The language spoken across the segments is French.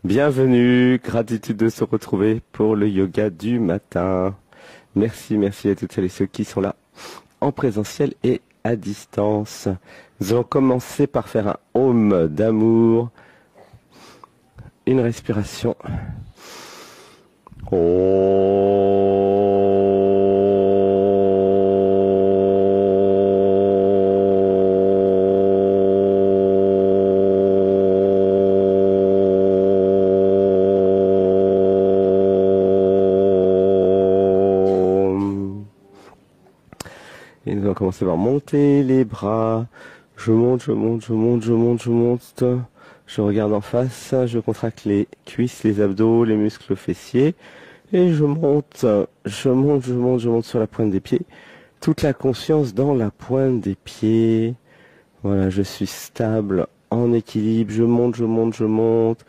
Bienvenue, gratitude de se retrouver pour le yoga du matin. Merci, merci à toutes celles et ceux qui sont là en présentiel et à distance. Nous allons commencer par faire un home d'amour, une respiration. Et nous allons commencer par monter les bras. Je monte, je monte, je monte, je monte, je monte. Je regarde en face, je contracte les cuisses, les abdos, les muscles fessiers. Et je monte, je monte, je monte, je monte sur la pointe des pieds. Toute la conscience dans la pointe des pieds. Voilà, je suis stable, en équilibre. Je monte, je monte, je monte.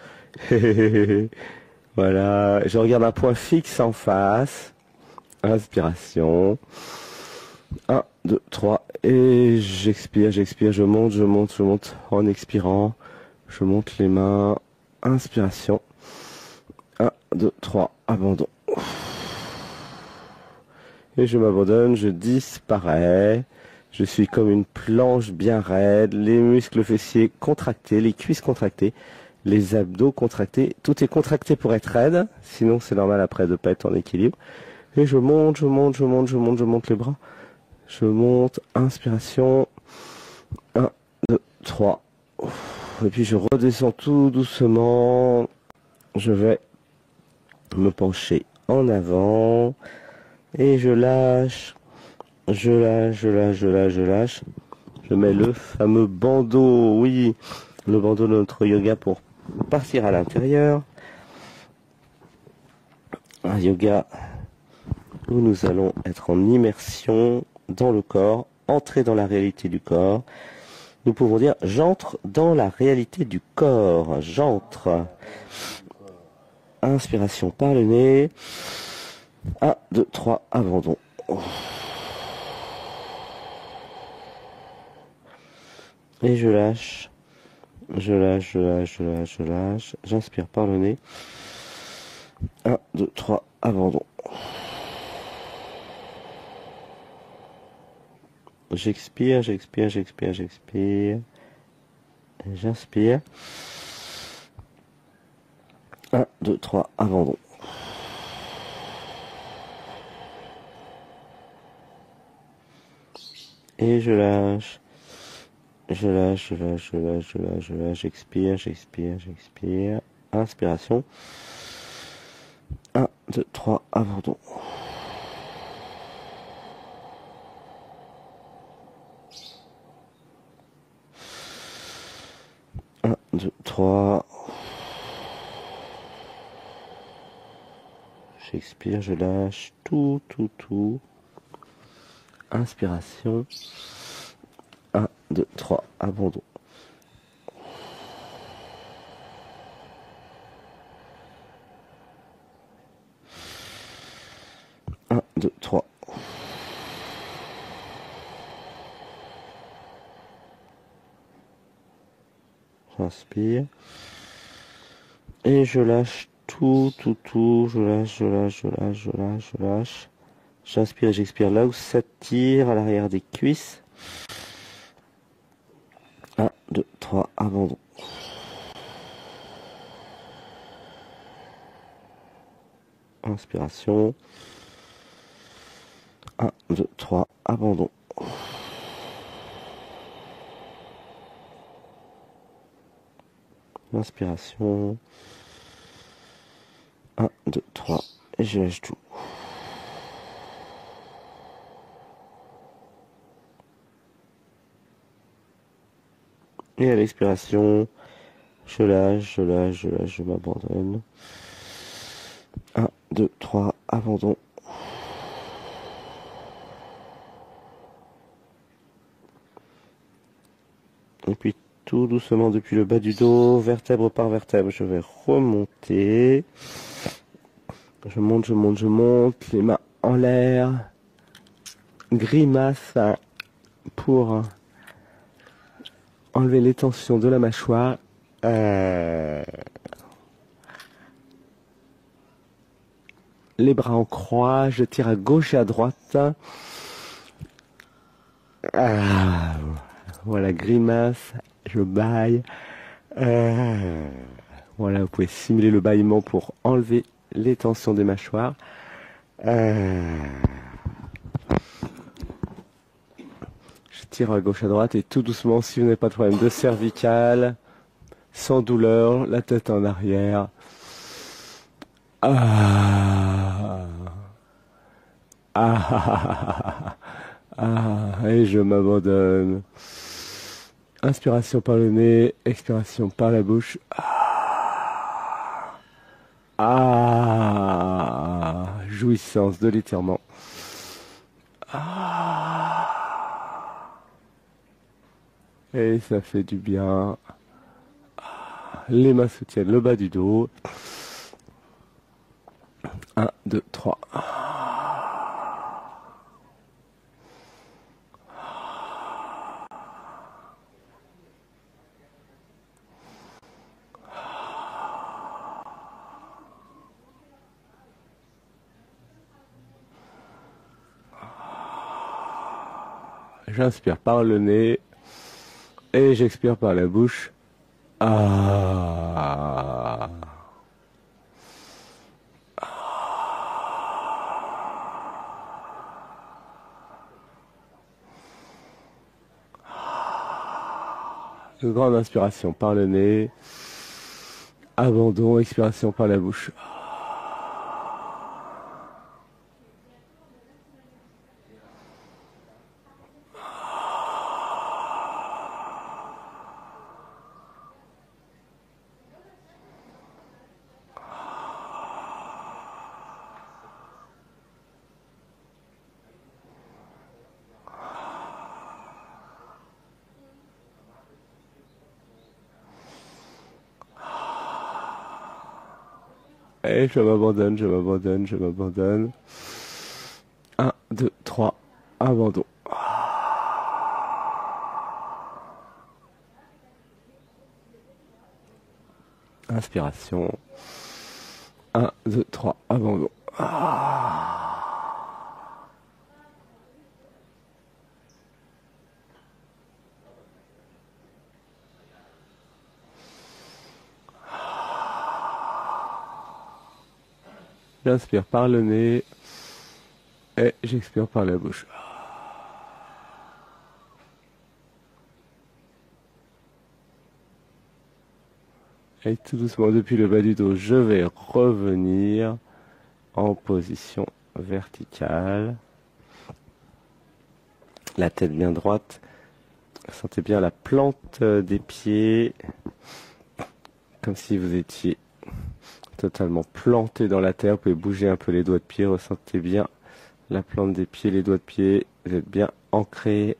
Voilà, je regarde un point fixe en face. Inspiration. 1, 2, 3. Et j'expire, j'expire, je monte, je monte, je monte. En expirant, je monte les mains. Inspiration. 1, 2, 3. Abandon. Et je m'abandonne, je disparais. Je suis comme une planche bien raide. Les muscles fessiers contractés, les cuisses contractées, les abdos contractés. Tout est contracté pour être raide. Sinon, c'est normal après de ne pas être en équilibre. Et je monte, je monte, je monte, je monte, je monte les bras. Je monte, inspiration, 1, 2, 3, et puis je redescends tout doucement, je vais me pencher en avant, et je lâche, je lâche, je lâche, je lâche, je lâche, je mets le fameux bandeau, oui, le bandeau de notre yoga pour partir à l'intérieur, un yoga où nous allons être en immersion dans le corps, entrer dans la réalité du corps. Nous pouvons dire j'entre dans la réalité du corps, j'entre. Inspiration par le nez. 1, 2, 3, abandon. Et je lâche. Je lâche, je lâche, je lâche, je lâche. J'inspire par le nez. 1, 2, 3, abandon. J'expire, j'expire, j'expire, j'expire. J'inspire. 1, 2, 3, abandon. Et je lâche. Je lâche, je lâche, je lâche, je lâche, je lâche. J'expire, j'expire, j'expire. Inspiration. 1, 2, 3, abandon. Un, 2, 3. J'expire, je lâche tout, tout, tout. Inspiration. 1, 2, 3, abandon. Un, 2, 3. J'inspire. Et je lâche tout, tout, tout. Je lâche, je lâche, je lâche, je lâche, je lâche. J'inspire et j'expire là où ça tire à l'arrière des cuisses. 1, 2, 3, abandon. Inspiration. 1, 2, 3, abandon. Inspiration. 1, 2, 3. Et je lâche tout. Et à l'expiration, je lâche, je lâche, je lâche, je m'abandonne. 1, 2, 3, abandon. Et puis tout doucement depuis le bas du dos, vertèbre par vertèbre, je vais remonter. Je monte, je monte, je monte, les mains en l'air. Grimace pour enlever les tensions de la mâchoire. les bras en croix, je tire à gauche et à droite. Ah, voilà, grimace, je bâille. Voilà, vous pouvez simuler le bâillement pour enlever les tensions des mâchoires. Je tire à gauche à droite et tout doucement, si vous n'avez pas de problème de cervicale, sans douleur, la tête en arrière. Et je m'abandonne. Inspiration par le nez, expiration par la bouche. Jouissance de l'étirement. Et ça fait du bien. Les mains soutiennent le bas du dos. 1, 2, 3. J'inspire par le nez et j'expire par la bouche. Une grande inspiration par le nez. Abandon, expiration par la bouche. Et je m'abandonne, je m'abandonne, je m'abandonne. 1, 2, 3, abandon. Inspiration. 1, 2, 3, abandon. J'inspire par le nez et j'expire par la bouche. Et tout doucement depuis le bas du dos, je vais revenir en position verticale. La tête bien droite. Sentez bien la plante des pieds, comme si vous étiez totalement planté dans la terre. Vous pouvez bouger un peu les doigts de pied, ressentez bien la plante des pieds, les doigts de pied. Vous êtes bien ancré,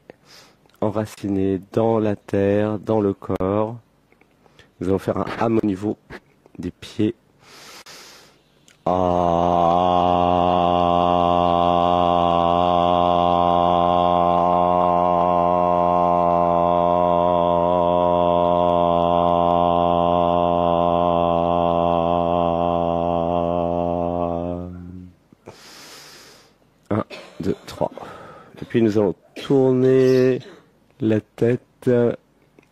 enraciné dans la terre, dans le corps. Nous allons faire un hum au niveau des pieds. Et puis nous allons tourner la tête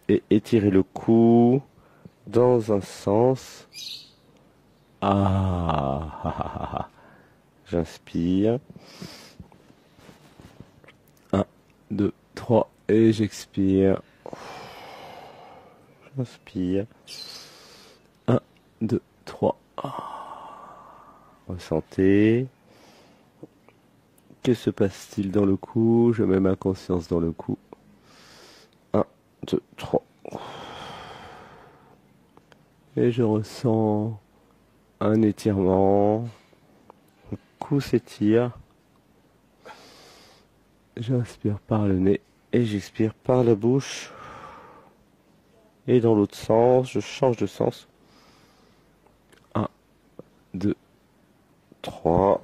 et étirer le cou dans un sens. J'inspire. 1, 2, 3 et j'expire. J'inspire. 1, 2, 3. Ressentez. Que se passe-t-il dans le cou? Je mets ma conscience dans le cou. 1, 2, 3. Et je ressens un étirement. Le cou s'étire. J'inspire par le nez et j'expire par la bouche. Et dans l'autre sens, je change de sens. 1, 2, 3.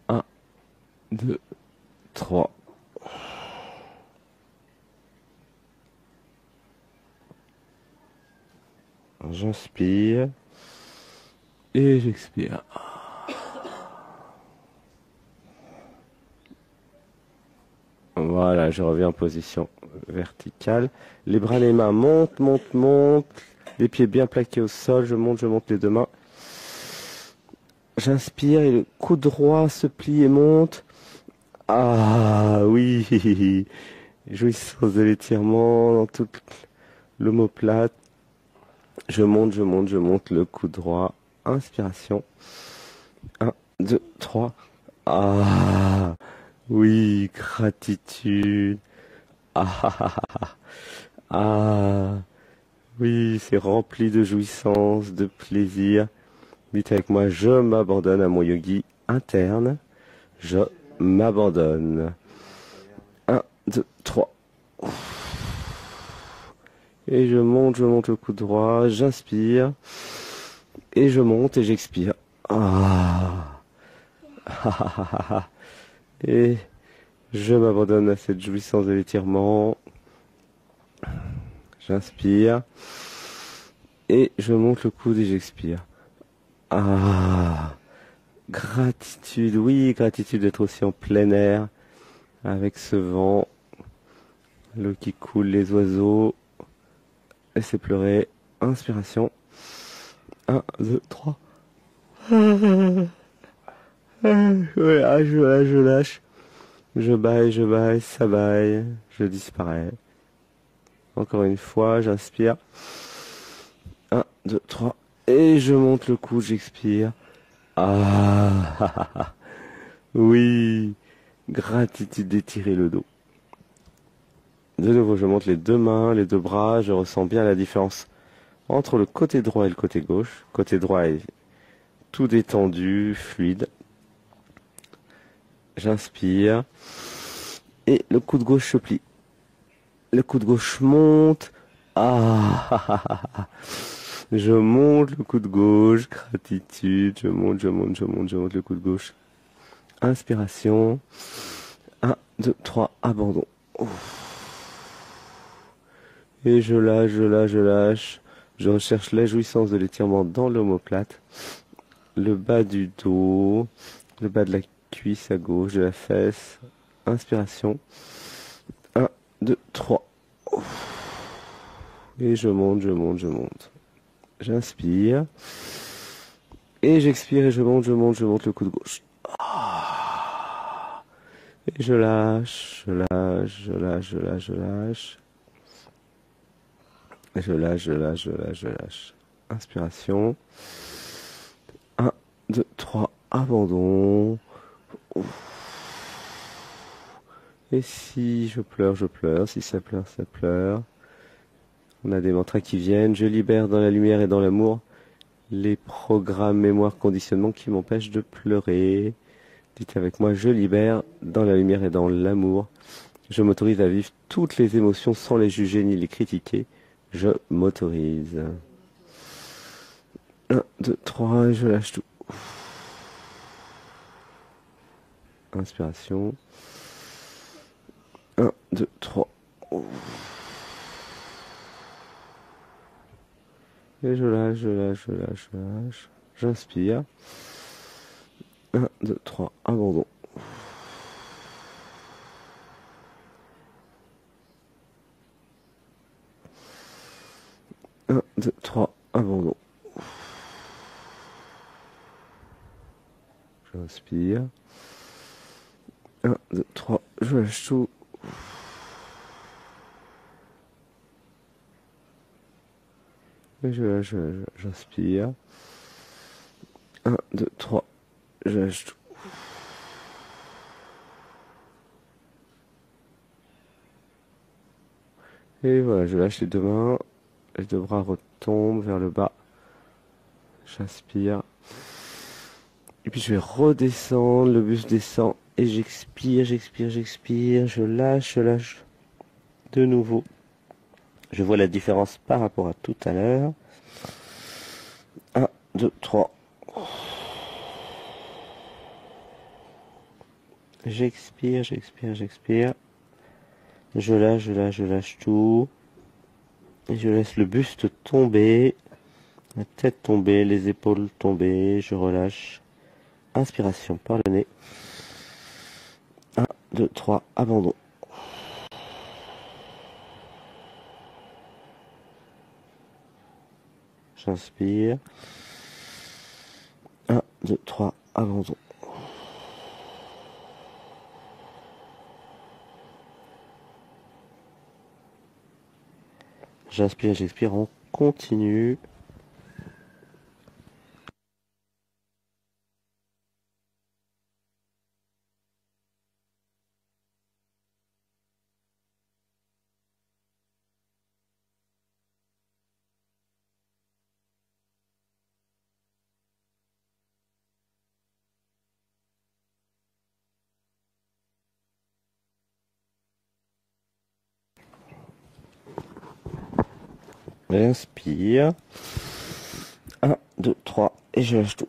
1, 2, 3. J'inspire. Et j'expire. Voilà, je reviens en position verticale. Les bras, les mains montent, montent, montent. Les pieds bien plaqués au sol. Je monte les deux mains. J'inspire et le coude droit se plie et monte. Ah oui, jouissance de l'étirement dans toute l'omoplate. Je monte le coude droit. Inspiration. 1, 2, 3. Ah oui, gratitude. Ah, ah, ah, ah. Ah, oui, c'est rempli de jouissance, de plaisir. Dites avec moi, je m'abandonne à mon yogi interne. Je m'abandonne. 1, 2, 3. Et je monte le coude droit. J'inspire. Et je monte et j'expire. Ah. Et je m'abandonne à cette jouissance de l'étirement. J'inspire. Et je monte le coude et j'expire. Ah. Gratitude, oui, gratitude d'être aussi en plein air. Avec ce vent. L'eau qui coule, les oiseaux. Laissez pleurer. Inspiration. 1, 2, 3. Je lâche. Je baille, ça baille. Je disparais. Encore une fois, j'inspire. 1, 2, 3. Et je monte le coude, j'expire. Ah, oui. Gratitude d'étirer le dos. De nouveau, je monte les deux mains, les deux bras. Je ressens bien la différence entre le côté droit et le côté gauche. Côté droit est tout détendu, fluide. J'inspire. Et le coude gauche se plie. Le coude gauche monte. Ah, je monte le coude gauche. Gratitude. Je monte le coude gauche. Inspiration. 1, 2, 3. Abandon. Et je lâche. Je recherche la jouissance de l'étirement dans l'omoplate. Le bas du dos. Le bas de la cuisse à gauche, de la fesse. Inspiration. 1, 2, 3. Et je monte. J'inspire. Et j'expire et je monte le coude gauche. Et je lâche. Je lâche. Inspiration. 1, 2, 3. Abandon. Et si je pleure, je pleure. Si ça pleure, ça pleure. On a des mantras qui viennent. Je libère dans la lumière et dans l'amour les programmes, mémoires, conditionnements qui m'empêchent de pleurer. Dites avec moi, je libère dans la lumière et dans l'amour. Je m'autorise à vivre toutes les émotions sans les juger ni les critiquer. Je m'autorise. 1, 2, 3, je lâche tout. Inspiration. 1, 2, 3. Et je lâche. J'inspire. 1, 2, 3. Abandon. Un, 2, 3. Abandon. J'inspire. 1, 2, 3. Je lâche tout. Et j'inspire. 1, 2, 3. Je lâche tout. Et voilà, je lâche les deux mains. Les deux bras retombent vers le bas. J'inspire. Et puis je vais redescendre. Le buste descend. Et j'expire. Je lâche. De nouveau. Je vois la différence par rapport à tout à l'heure. 1, 2, 3. J'expire. Je lâche tout. Et je laisse le buste tomber. La tête tombée, les épaules tombées, je relâche. Inspiration par le nez. 1, 2, 3, abandon. J'inspire. 1, 2, 3, abandon. J'inspire, j'expire, on continue. J'inspire. 1, 2, 3, et je lâche tout.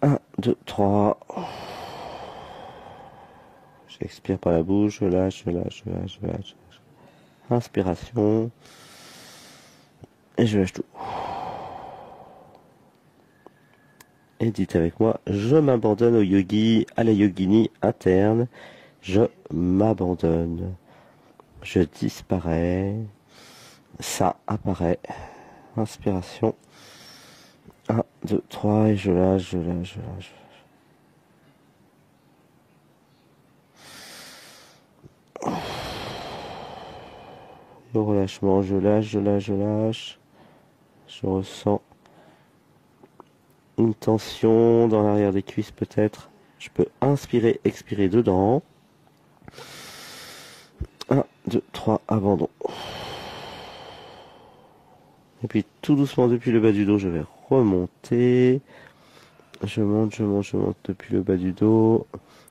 Un, 2, 3. J'expire par la bouche, je lâche, je lâche, je lâche, je lâche. Inspiration. Et je lâche tout. Et dites avec moi, je m'abandonne au yogi, à la yogini interne. Je m'abandonne. Je disparais. Ça apparaît. Inspiration. 1, 2, 3, et je lâche, je lâche, je lâche. Le relâchement, je lâche, je lâche, je lâche. Je ressens une tension dans l'arrière des cuisses peut-être. Je peux inspirer, expirer dedans. 1, 2, 3, abandon. Et puis tout doucement depuis le bas du dos, je vais remonter. Je monte, je monte, je monte depuis le bas du dos.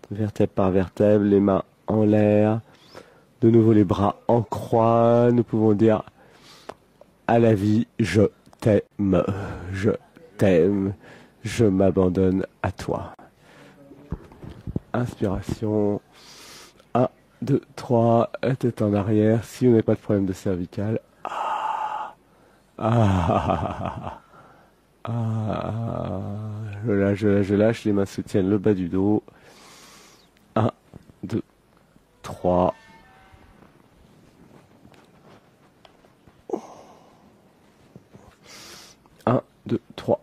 Vertèbre par vertèbre, les mains en l'air. De nouveau les bras en croix. Nous pouvons dire à la vie, je t'aime, je t'aime, je m'abandonne à toi. Inspiration. 1, 2, 3, tête en arrière. Si vous n'avez pas de problème de cervical. Je lâche, je lâche, je lâche. Les mains soutiennent le bas du dos. 1, 2, 3. 1, 2, 3.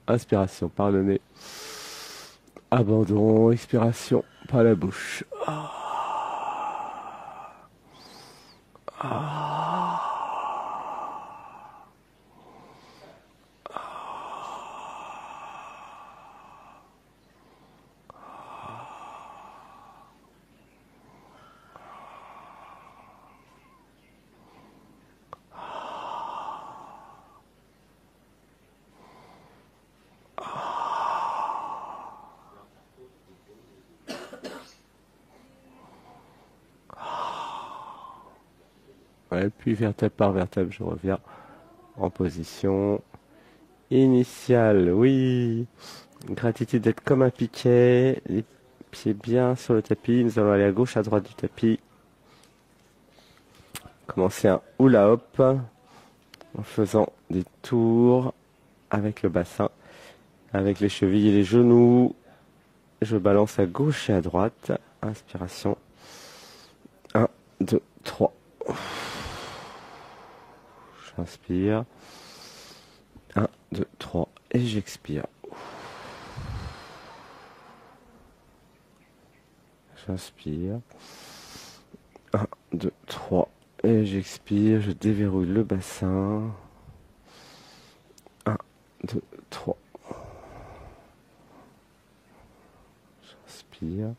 Inspiration par le nez. Abandon. Expiration par la bouche. Ouais, puis vertèbre par vertèbre, je reviens en position initiale. Oui, gratitude d'être comme un piquet, les pieds bien sur le tapis. Nous allons aller à gauche, à droite du tapis. Commencer un hula hop en faisant des tours avec le bassin, avec les chevilles et les genoux. Je balance à gauche et à droite. Inspiration. 1, 2, 3. J'inspire. 1, 2, 3. Et j'expire. J'inspire. 1, 2, 3. Et j'expire. Je déverrouille le bassin. 1, 2, 3. J'inspire.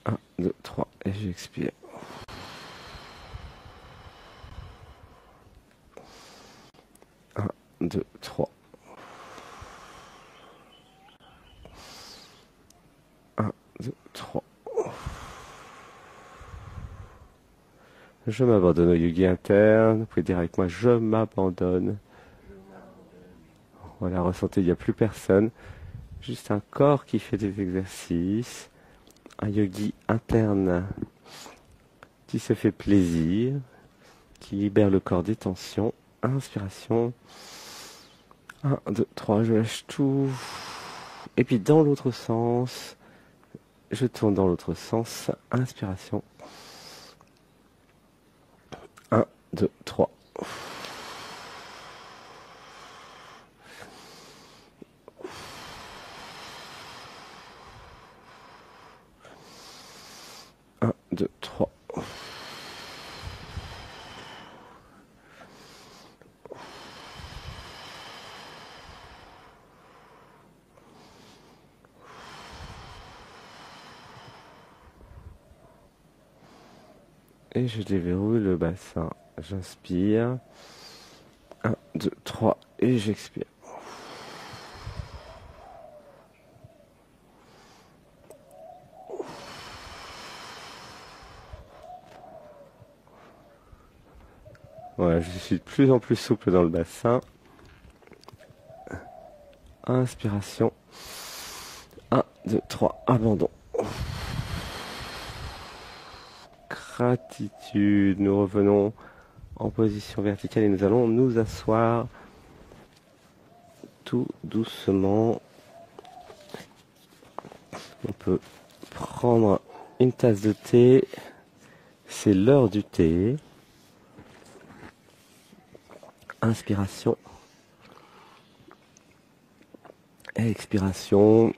1, 2, 3. Et j'expire. 1, 2, 3. 1, 2, 3. Je m'abandonne au yogi interne. Vous pouvez dire avec moi, je m'abandonne. Voilà, ressentez, il n'y a plus personne. juste un corps qui fait des exercices, un yogi interne qui se fait plaisir, qui libère le corps des tensions. Inspiration. 1, 2, 3, je lâche tout. Et puis dans l'autre sens, je tourne dans l'autre sens. Inspiration. 1, 2, 3. 1, 2, 3. 'Et je déverrouille le bassin. J'inspire. 1, 2, 3 et j'expire. Voilà, je suis de plus en plus souple dans le bassin. Inspiration. 1, 2, 3, abandon. Gratitude. Nous revenons en position verticale et nous allons nous asseoir tout doucement. On peut prendre une tasse de thé. C'est l'heure du thé. Inspiration. Expiration.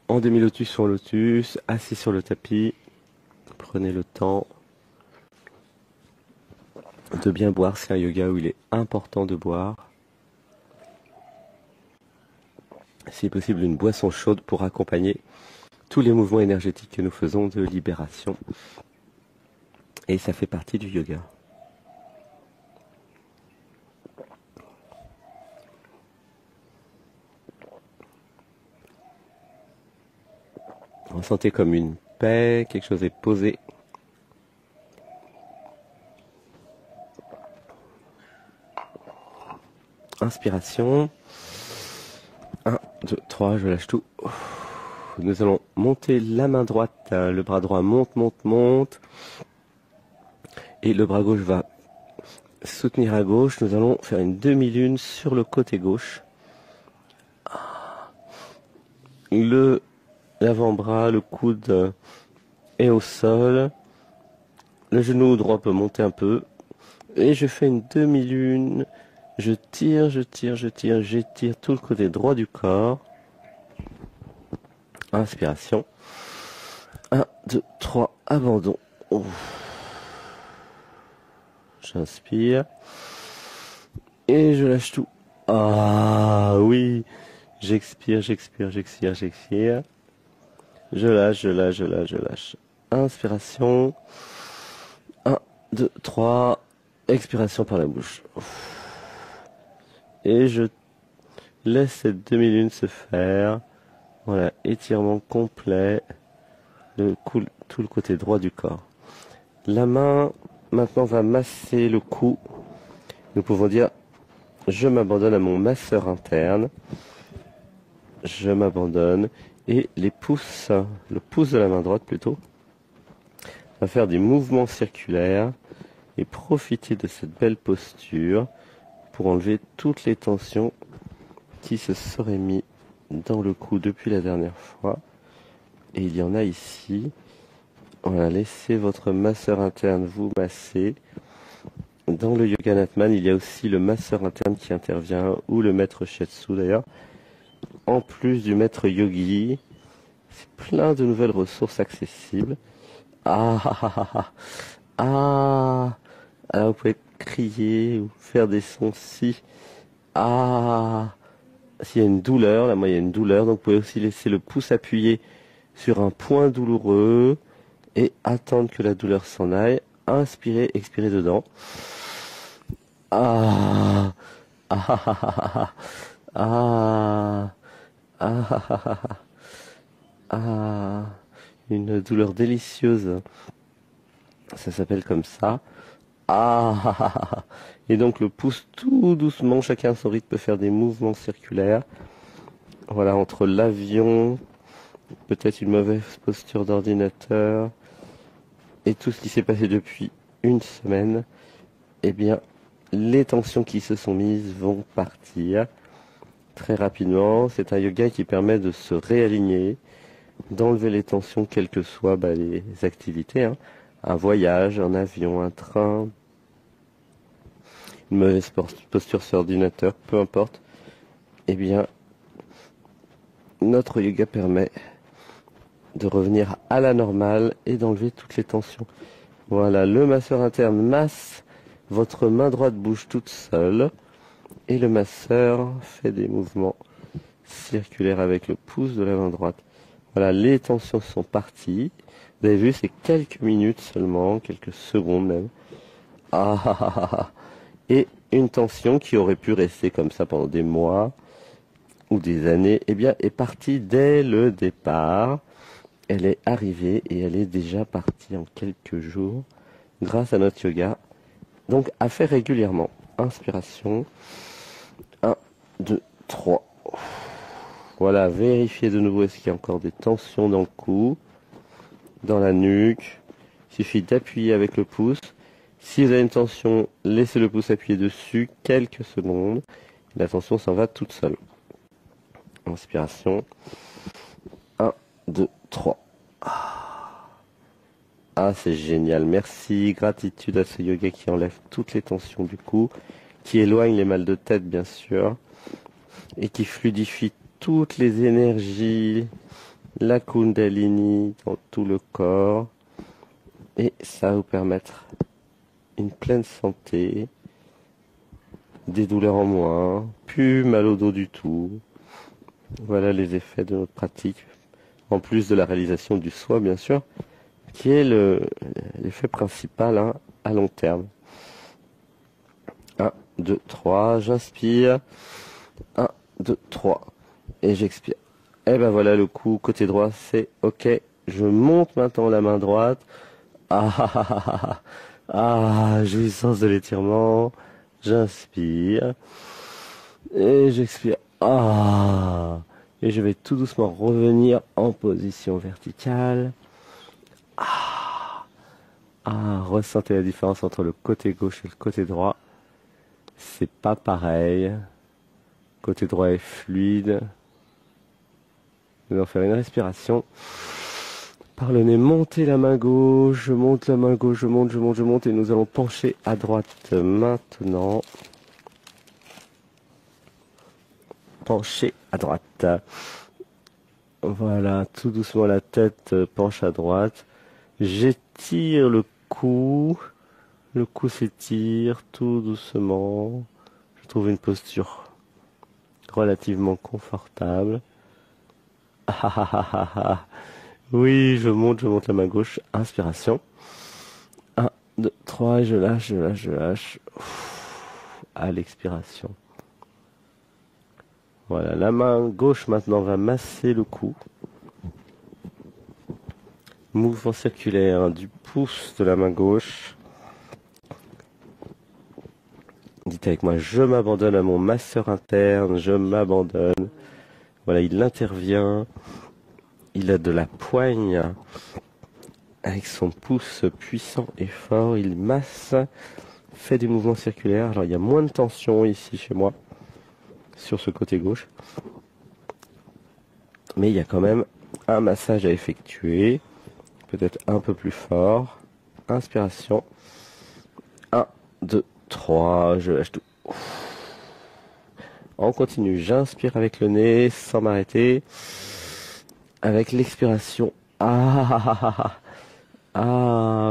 En demi-lotus sur lotus, assis sur le tapis. Prenez le temps de bien boire. C'est un yoga où il est important de boire. Si possible, une boisson chaude pour accompagner tous les mouvements énergétiques que nous faisons de libération. Et ça fait partie du yoga. Ressentez comme une paix, quelque chose est posé. Inspiration. 1, 2, 3, je lâche tout. Nous allons monter la main droite, le bras droit monte, monte, monte. Et le bras gauche va soutenir à gauche. Nous allons faire une demi-lune sur le côté gauche. L'avant-bras, le coude est au sol. Le genou droit peut monter un peu. Et je fais une demi-lune. Je tire, je tire, je tire, j'étire tout le côté droit du corps. Inspiration. 1, 2, 3, abandon. J'inspire. Et je lâche tout. Ah oui. J'expire, j'expire, j'expire, j'expire. Je lâche, je lâche, je lâche, je lâche. Inspiration. 1, 2, 3. Expiration par la bouche. Et je laisse cette demi-lune se faire. Voilà, étirement complet de tout le côté droit du corps. La main, maintenant, va masser le cou. Nous pouvons dire, je m'abandonne à mon masseur interne. Je m'abandonne. Et les pouces, le pouce de la main droite plutôt, va faire des mouvements circulaires et profiter de cette belle posture pour enlever toutes les tensions qui se seraient mis dans le cou depuis la dernière fois. Et il y en a ici. Voilà, laissez votre masseur interne vous masser. Dans le Yoga Natman, il y a aussi le masseur interne qui intervient, ou le maître Shiatsu d'ailleurs. En plus du maître yogi, c'est plein de nouvelles ressources accessibles. Alors vous pouvez crier ou faire des sons si. S'il y a une douleur, là moi il y a une douleur, donc vous pouvez aussi laisser le pouce appuyé sur un point douloureux et attendre que la douleur s'en aille. Inspirez, expirez dedans. Une douleur délicieuse. Ça s'appelle comme ça. Et donc le pouce tout doucement, chacun à son rythme peut faire des mouvements circulaires Voilà, entre l'avion, peut-être une mauvaise posture d'ordinateur et tout ce qui s'est passé depuis une semaine, eh bien, les tensions qui se sont mises vont partir très rapidement. C'est un yoga qui permet de se réaligner, d'enlever les tensions, quelles que soient les activités, hein. Un voyage, un avion, un train, une mauvaise posture sur ordinateur, peu importe. Eh bien, notre yoga permet de revenir à la normale et d'enlever toutes les tensions. Voilà, le masseur interne masse, votre main droite bouge toute seule et le masseur fait des mouvements circulaires avec le pouce de la main droite. Voilà, les tensions sont parties. Vous avez vu, c'est quelques minutes seulement, quelques secondes même. Et une tension qui aurait pu rester comme ça pendant des mois ou des années, eh bien, est partie dès le départ. Elle est arrivée et elle est déjà partie en quelques jours grâce à notre yoga. Donc, à faire régulièrement. Inspiration. 1, 2, 3. Voilà, vérifiez de nouveau est-ce qu'il y a encore des tensions dans le cou, dans la nuque. Il suffit d'appuyer avec le pouce. Si vous avez une tension, laissez le pouce appuyer dessus quelques secondes. La tension s'en va toute seule. Inspiration. 1, 2, 3. Ah, c'est génial. Merci. Gratitude à ce yoga qui enlève toutes les tensions du cou, qui éloigne les mal de tête, bien sûr, et qui fluidifie toutes les énergies, la Kundalini dans tout le corps. Et ça va vous permettre une pleine santé, des douleurs en moins, plus mal au dos du tout. Voilà les effets de notre pratique, en plus de la réalisation du soi, bien sûr, qui est l'effet principal, hein, à long terme. 1, 2, 3, j'inspire. 1, 2, 3. Et j'expire. Et ben voilà, le coup côté droit, c'est ok. Je monte maintenant la main droite. Jouissance de l'étirement. J'inspire. Et j'expire. Et je vais tout doucement revenir en position verticale. Ressentez la différence entre le côté gauche et le côté droit. C'est pas pareil. Côté droit est fluide. Nous allons faire une respiration. Par le nez, montez la main gauche, je monte la main gauche, je monte et nous allons pencher à droite maintenant. Pencher à droite. Voilà, tout doucement la tête penche à droite. J'étire le cou s'étire tout doucement. Je trouve une posture relativement confortable. Oui, je monte la main gauche. Inspiration. 1, 2, 3, je lâche. À l'expiration. Voilà, la main gauche maintenant va masser le cou. Mouvement circulaire du pouce de la main gauche. Dites avec moi, je m'abandonne à mon masseur interne, je m'abandonne. Voilà, il intervient. Il a de la poigne. Avec son pouce puissant et fort, il masse, fait des mouvements circulaires. Alors il y a moins de tension ici chez moi, sur ce côté gauche. Mais il y a quand même un massage à effectuer. Peut-être un peu plus fort. Inspiration. 1, 2, 3. Je lâche tout. On continue. J'inspire avec le nez sans m'arrêter. Avec l'expiration.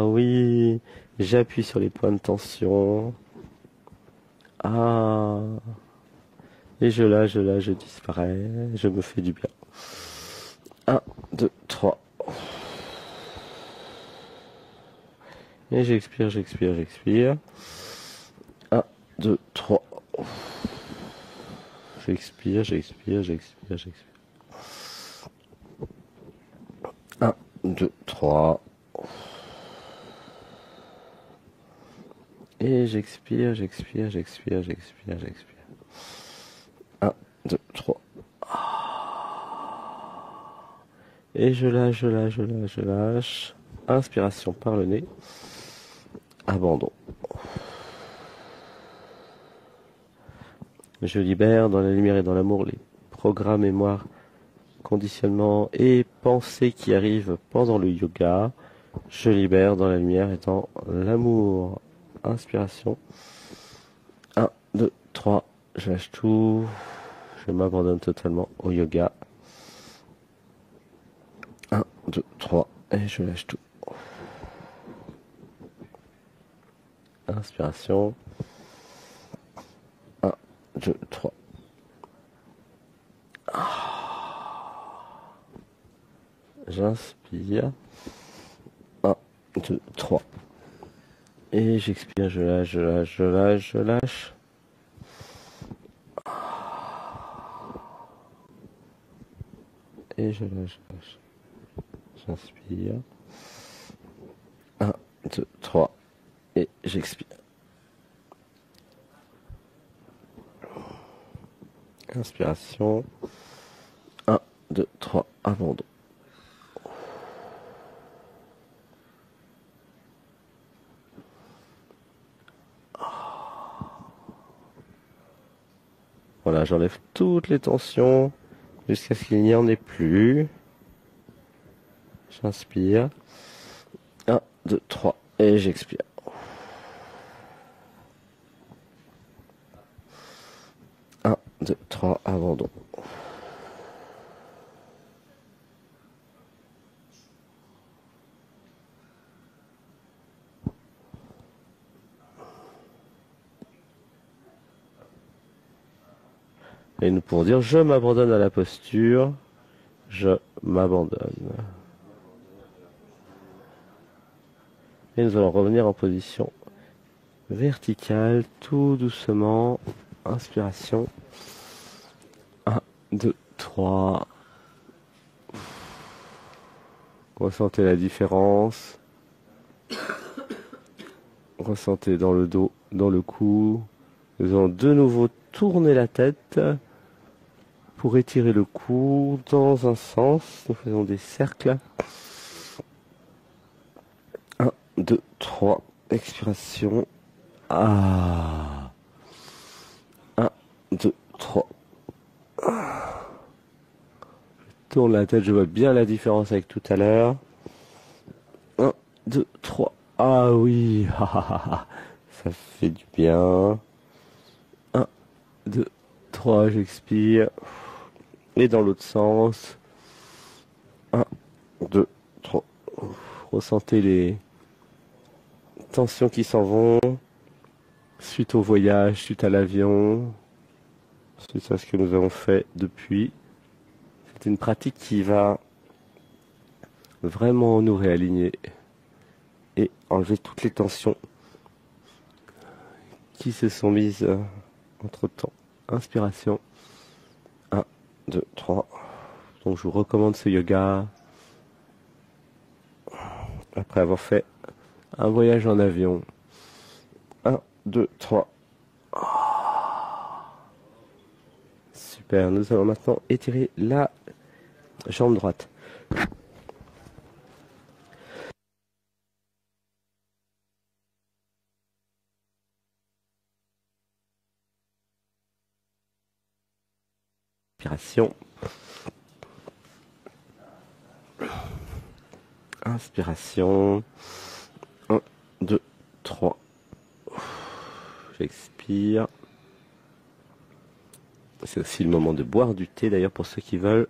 Oui. J'appuie sur les points de tension. Et je lâche, je disparais. Je me fais du bien. 1, 2, 3. Et j'expire. 1, 2, 3. J'expire. 1, 2, 3. Et j'expire. 1, 2, 3. Et je lâche, je lâche, je lâche, je lâche. Inspiration par le nez. Abandon. Je libère dans la lumière et dans l'amour les programmes, mémoires, conditionnements et pensées qui arrivent pendant le yoga. Je libère dans la lumière et dans l'amour. Inspiration. 1, 2, 3. Je lâche tout. Je m'abandonne totalement au yoga. 1, 2, 3. Et je lâche tout. Inspiration. 1, 2, 3. J'inspire. 1, 2, 3. Et j'expire, je lâche, je lâche, je lâche, je lâche. Et je lâche, je lâche. J'inspire. 1, 2, 3. Et j'expire. Inspiration. 1, 2, 3. Abandon. Voilà, j'enlève toutes les tensions jusqu'à ce qu'il n'y en ait plus. J'inspire. 1, 2, 3. Et j'expire. Un, 2, 3. Abandon. Et nous pouvons dire je m'abandonne à la posture. Je m'abandonne. Et nous allons revenir en position verticale, tout doucement. Inspiration. 1, 2, 3. Ressentez la différence. Ressentez dans le dos, dans le cou. Nous allons de nouveau tourner la tête pour étirer le cou dans un sens. Nous faisons des cercles. 1, 2, 3. Expiration. 1, 2, 3. Je tourne la tête, je vois bien la différence avec tout à l'heure. 1, 2, 3. Ah oui, ça fait du bien. 1, 2, 3, j'expire. Et dans l'autre sens. 1, 2, 3. Ressentez les tensions qui s'en vont. Suite au voyage, suite à l'avion. C'est ça ce que nous avons fait depuis. C'est une pratique qui va vraiment nous réaligner et enlever toutes les tensions qui se sont mises entre temps. Inspiration. 1, 2, 3. Donc je vous recommande ce yoga après avoir fait un voyage en avion. 1, 2, 3. Super, nous allons maintenant étirer la jambe droite. Inspiration. Inspiration. 1, 2, 3. J'expire. C'est aussi le moment de boire du thé d'ailleurs pour ceux qui veulent.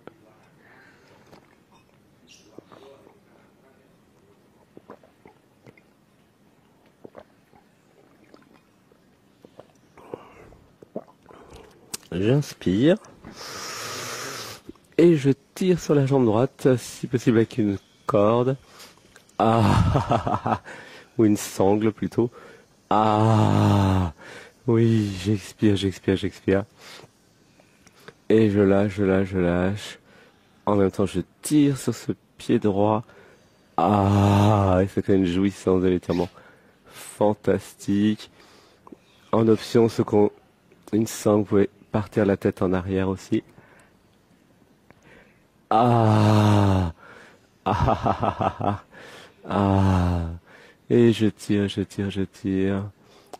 J'inspire. Et je tire sur la jambe droite, si possible avec une corde. Ah, ou une sangle plutôt. Ah, oui, j'expire, j'expire, j'expire. Et je lâche, je lâche, je lâche. En même temps, je tire sur ce pied droit. Ah, et ça fait une jouissance de l'étirement fantastique. En option, une sangle, vous pouvez partir la tête en arrière aussi. Ah, ah, ah, ah, ah, ah. Ah. Et je tire, je tire, je tire.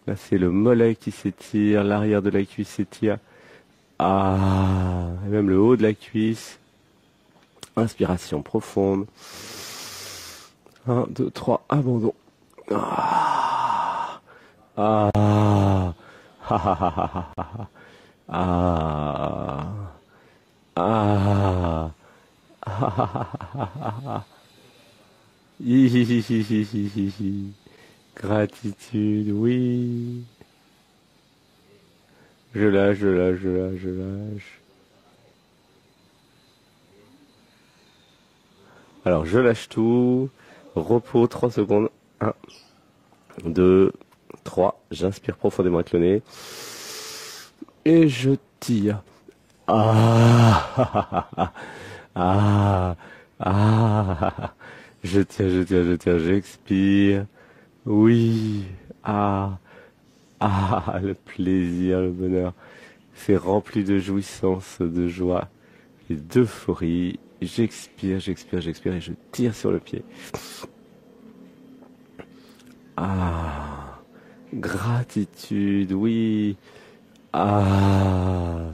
Là, c'est le mollet qui s'étire, l'arrière de la cuisse s'étire. Ah, et même le haut de la cuisse. Inspiration profonde. 1, 2, 3, abandon. Ah, ah, ah, ah, ah, ah, ah, ah, ah, hi, hi, hi, hi, hi, hi, hi, hi. Gratitude, oui. Je lâche, je lâche, je lâche, je lâche. Alors, je lâche tout. Repos, 3 secondes. 1, 2, 3. J'inspire profondément avec le nez. Et je tire. Ah, ah, ah. Je tire, je tire, je tire, j'expire. Oui. Ah, ah, le plaisir, le bonheur. C'est rempli de jouissance, de joie et d'euphorie. J'expire, j'expire, j'expire et je tire sur le pied. Ah, gratitude, oui. Ah,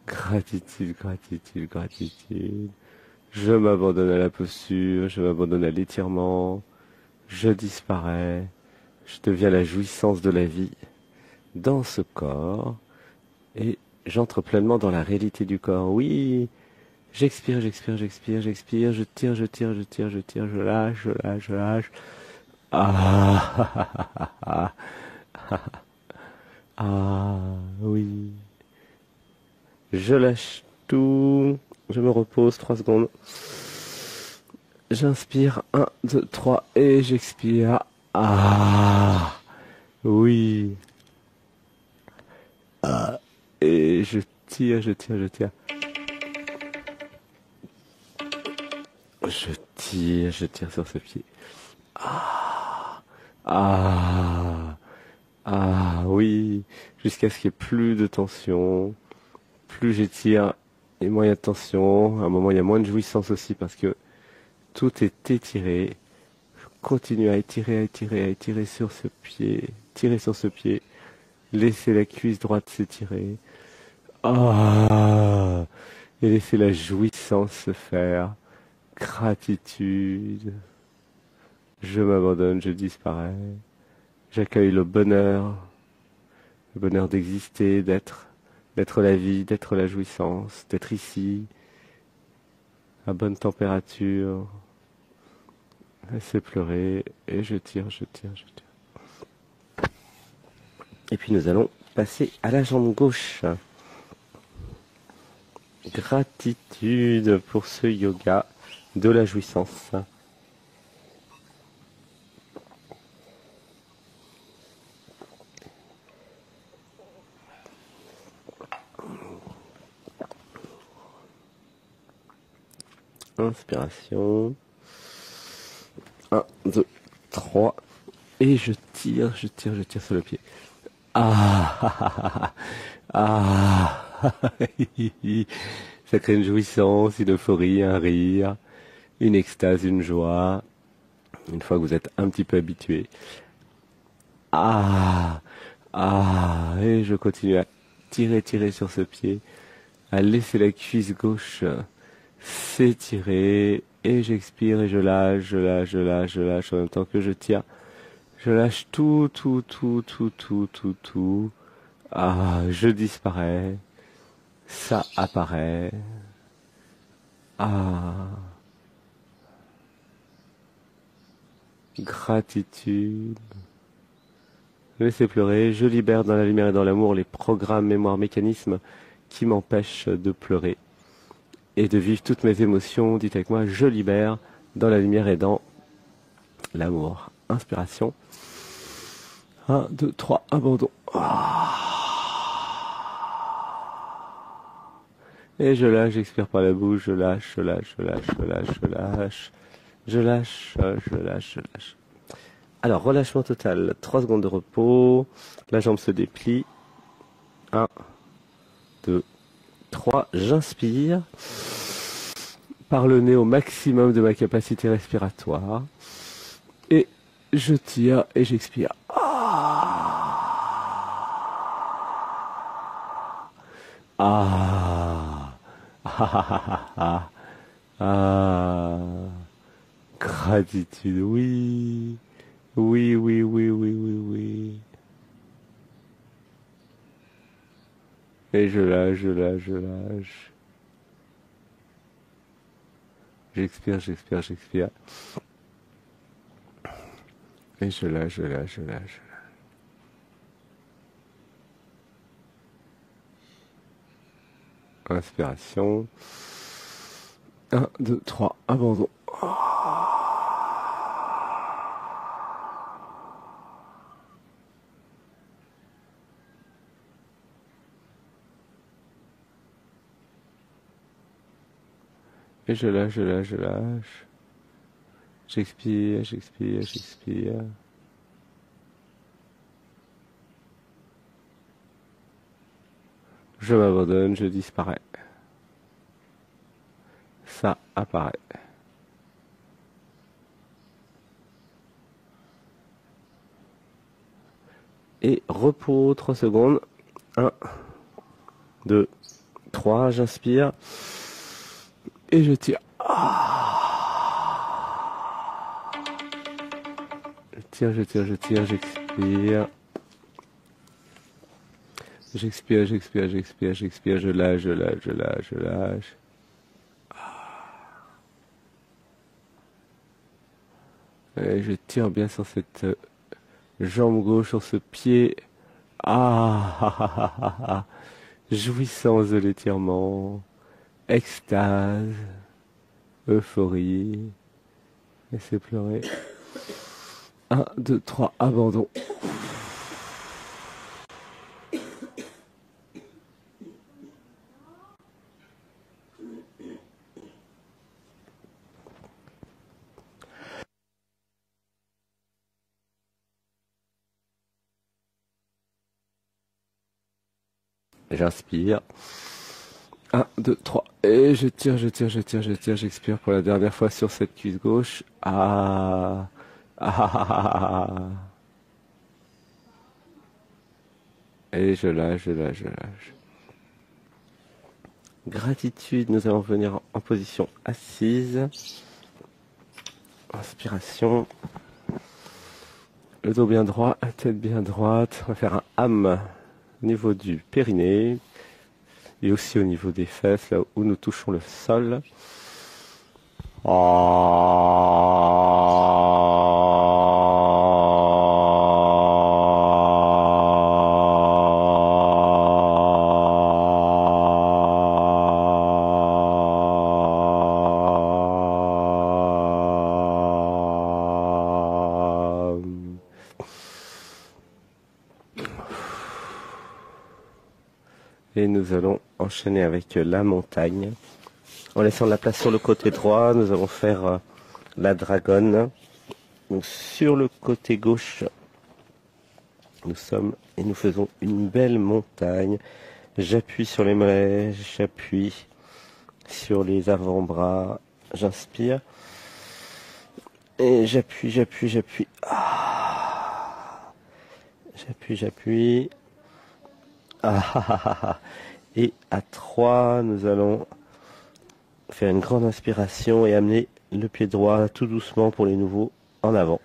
gratitude, gratitude, gratitude. Je m'abandonne à la posture, je m'abandonne à l'étirement, je disparais, je deviens la jouissance de la vie dans ce corps et j'entre pleinement dans la réalité du corps. Oui, j'expire, j'expire, j'expire, j'expire, je tire, je tire, je tire, je tire, je lâche, je lâche, je lâche. Ah, ah, ah, oui. Je lâche tout. Je me repose 3 secondes. J'inspire 1, 2, 3 et j'expire. Ah, oui. Ah, et je tire, je tire, je tire. Je tire sur ce pied. Ah, ah, ah, oui. Jusqu'à ce qu'il n'y ait plus de tension. Plus j'étire et moins il y a de tension. À un moment, il y a moins de jouissance aussi parce que tout est étiré. Je continue à étirer, à étirer, à étirer sur ce pied. Tirer sur ce pied. Laisser la cuisse droite s'étirer. Ah, et laisser la jouissance se faire. Gratitude. Je m'abandonne, je disparais. J'accueille le bonheur d'exister, d'être la vie, d'être la jouissance, d'être ici, à bonne température. Laissez pleurer, et je tire, je tire, je tire. Et puis nous allons passer à la jambe gauche. Gratitude pour ce yoga de la jouissance. Inspiration. 1, 2, 3. Et je tire, je tire, je tire sur le pied. Ah, ah, ça crée une jouissance, une euphorie, un rire, une extase, une joie. Une fois que vous êtes un petit peu habitué. Ah, ah, et je continue à tirer, tirer sur ce pied, à laisser la cuisse gauche s'étirer, et j'expire et je lâche, je lâche, je lâche, je lâche en même temps que je tire. Je lâche tout, tout, tout, tout, tout, tout, tout. Ah, je disparais. Ça apparaît. Ah, gratitude. Laissez pleurer. Je libère dans la lumière et dans l'amour les programmes, mémoires, mécanismes qui m'empêchent de pleurer et de vivre toutes mes émotions. Dites avec moi, je libère dans la lumière et dans l'amour. Inspiration. 1, 2, 3, abandon. Et je lâche, j'expire par la bouche, je lâche, je lâche, je lâche, je lâche, je lâche. Je lâche, je lâche, je lâche. Alors, relâchement total. 3 secondes de repos. La jambe se déplie. 1, 2, 3. J'inspire. par le nez au maximum de ma capacité respiratoire. Et je tire et j'expire. Gratitude, oui. Oui, oui, oui, oui, oui, oui. Et je lâche, je lâche, je lâche. J'expire, j'expire, j'expire. Et je lâche, je lâche, je lâche. Inspiration. 1, 2, 3, abandon. Et je lâche, je lâche, je lâche. J'expire, j'expire, j'expire. Je m'abandonne, je disparais. Ça apparaît. Et repos 3 secondes. 1, 2, 3, j'inspire. Et je tire. Je tire, je tire, je tire, j'expire. J'expire, j'expire, j'expire, j'expire, je lâche, je lâche, je lâche, je lâche. Et je tire bien sur cette jambe gauche, sur ce pied. Jouissance de l'étirement. Extase. Euphorie. Laissez pleurer. 1, 2, 3, abandon. J'inspire. 1, 2, 3. Et je tire, je tire, je tire, je tire, j'expire pour la dernière fois sur cette cuisse gauche. Et je lâche, je lâche, je lâche. Gratitude, nous allons venir en position assise. Inspiration. Le dos bien droit, la tête bien droite. On va faire un ham au niveau du périnée. Et aussi au niveau des fesses, là où nous touchons le sol. Et nous allons enchaîner avec la montagne. En laissant de la place sur le côté droit, nous allons faire la dragonne. Donc sur le côté gauche, nous sommes et nous faisons une belle montagne. J'appuie sur les mollets, j'appuie sur les avant-bras, j'inspire. Et j'appuie, j'appuie, j'appuie. J'appuie, j'appuie. Et à 3, nous allons faire une grande inspiration et amener le pied droit tout doucement pour les nouveaux en avant.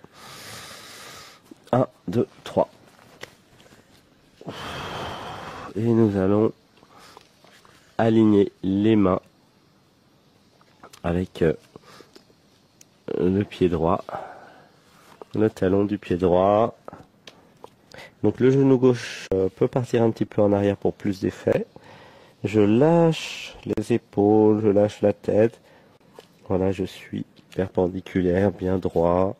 1, 2, 3. Et nous allons aligner les mains avec le pied droit, le talon du pied droit. Donc le genou gauche peut partir un petit peu en arrière pour plus d'effet. Je lâche les épaules, je lâche la tête. Voilà, je suis perpendiculaire, bien droit.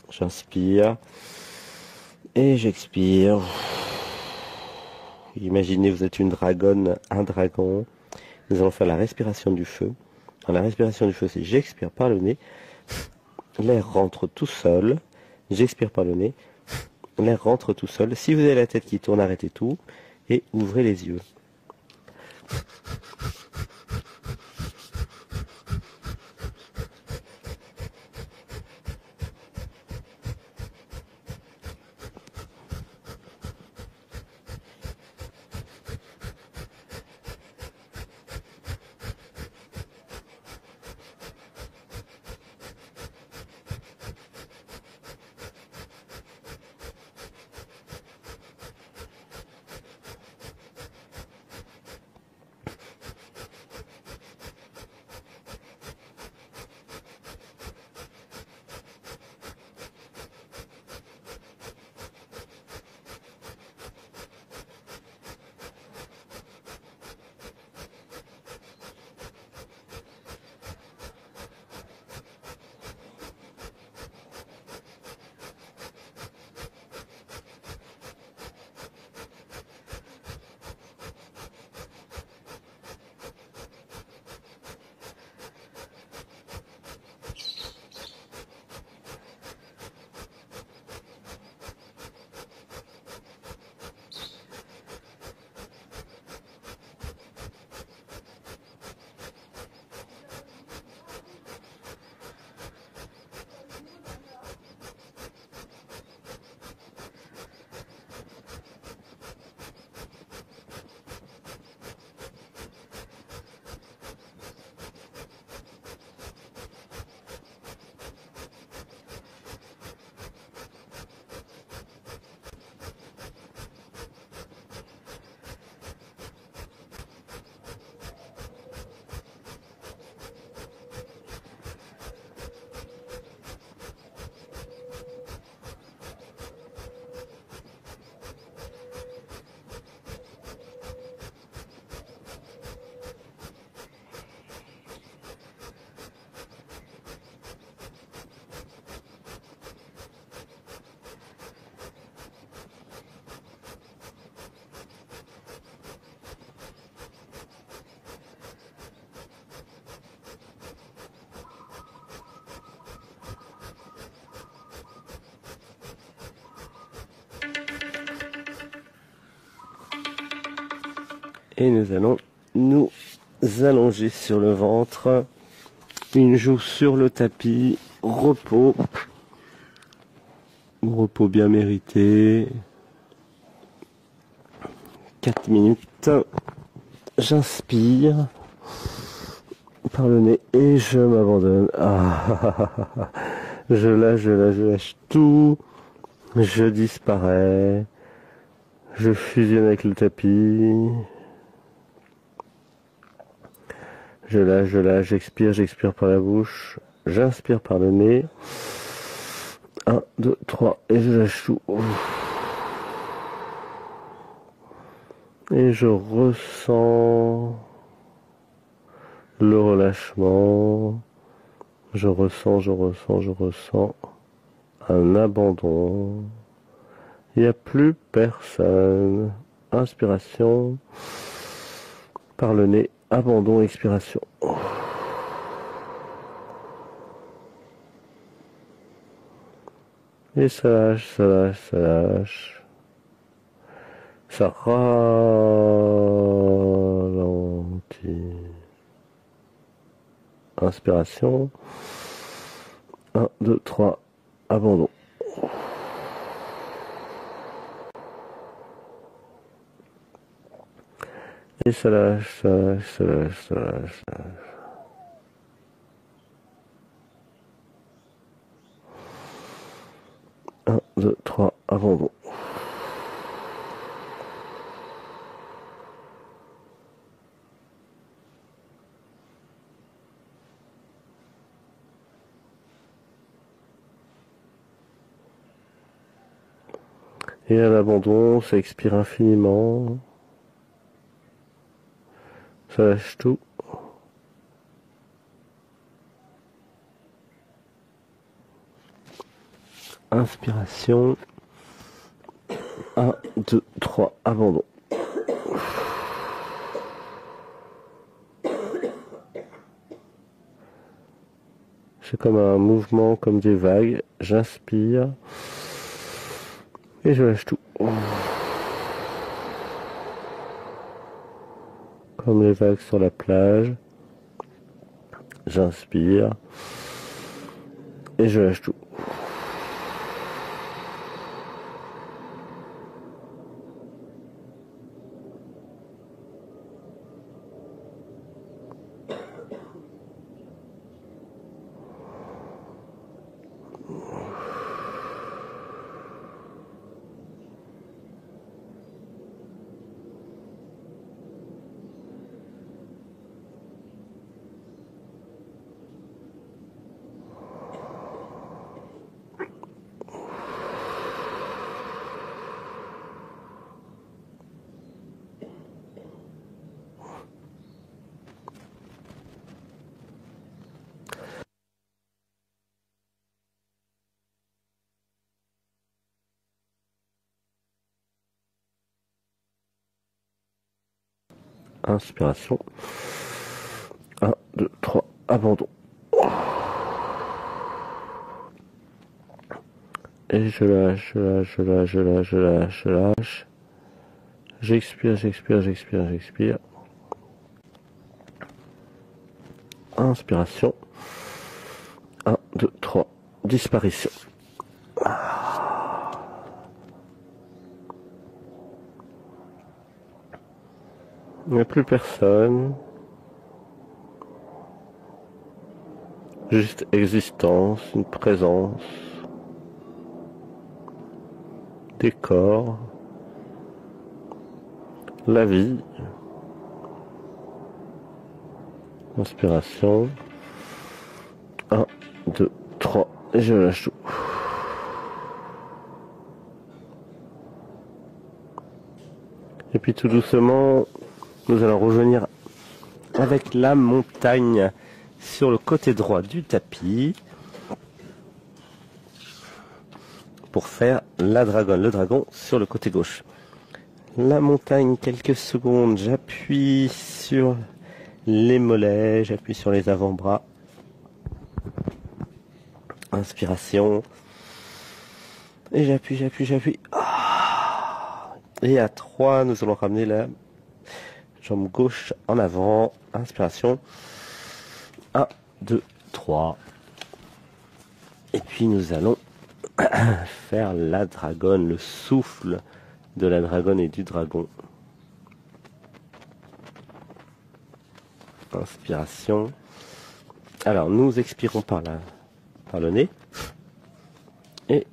J'inspire et j'expire. Imaginez, vous êtes une dragonne, un dragon. Nous allons faire la respiration du feu. Alors, la respiration du feu, c'est j'expire par le nez. L'air rentre tout seul. J'expire par le nez. L'air rentre tout seul. Si vous avez la tête qui tourne, arrêtez tout et ouvrez les yeux. Et nous allons nous allonger sur le ventre. Une joue sur le tapis. Repos. Repos bien mérité. 4 minutes. J'inspire par le nez et je m'abandonne. Je lâche tout. Je disparais. Je fusionne avec le tapis. Je lâche, j'expire par la bouche. J'inspire par le nez. 1, 2, 3, et je lâche tout. Et je ressens le relâchement. Je ressens un abandon. Il n'y a plus personne. Inspiration par le nez. Abandon, expiration. Et ça lâche. Ça ralentit. Inspiration. 1, 2, 3. Abandon. Et ça lâche. 1, 2, 3, abandon. Et à l'abandon, ça expire infiniment. Ça lâche tout. Inspiration. 1, 2, 3, abandon. C'est comme un mouvement, comme des vagues. J'inspire. Et je lâche tout. Comme les vagues sur la plage. J'inspire. Et je lâche tout. Inspiration. 1, 2, 3, abandon. Et je lâche. J'expire. Inspiration. 1, 2, 3, disparition. Il n'y a plus personne. Juste existence, une présence. Des corps. La vie. Inspiration. 1, 2, 3. Et je lâche tout. Et puis tout doucement, nous allons revenir avec la montagne sur le côté droit du tapis pour faire la dragonne. Le dragon sur le côté gauche. La montagne, quelques secondes, j'appuie sur les mollets, j'appuie sur les avant-bras. Inspiration. Et j'appuie. Et à 3, nous allons ramener la Jambe gauche en avant. Inspiration. 1, 2, 3. Et puis nous allons faire la dragonne, le souffle de la dragonne et du dragon. Inspiration. Alors nous expirons par le nez. Et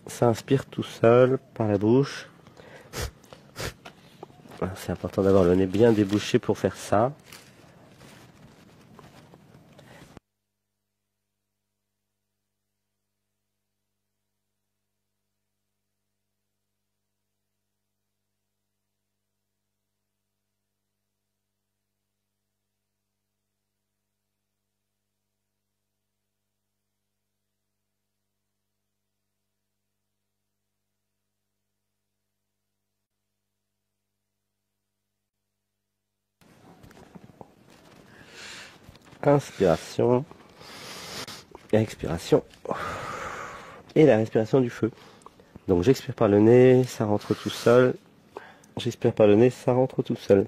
ça inspire tout seul par la bouche. C'est important d'avoir le nez bien débouché pour faire ça. Inspiration. Expiration. Et la respiration du feu. Donc j'expire par le nez, ça rentre tout seul. J'expire par le nez, ça rentre tout seul.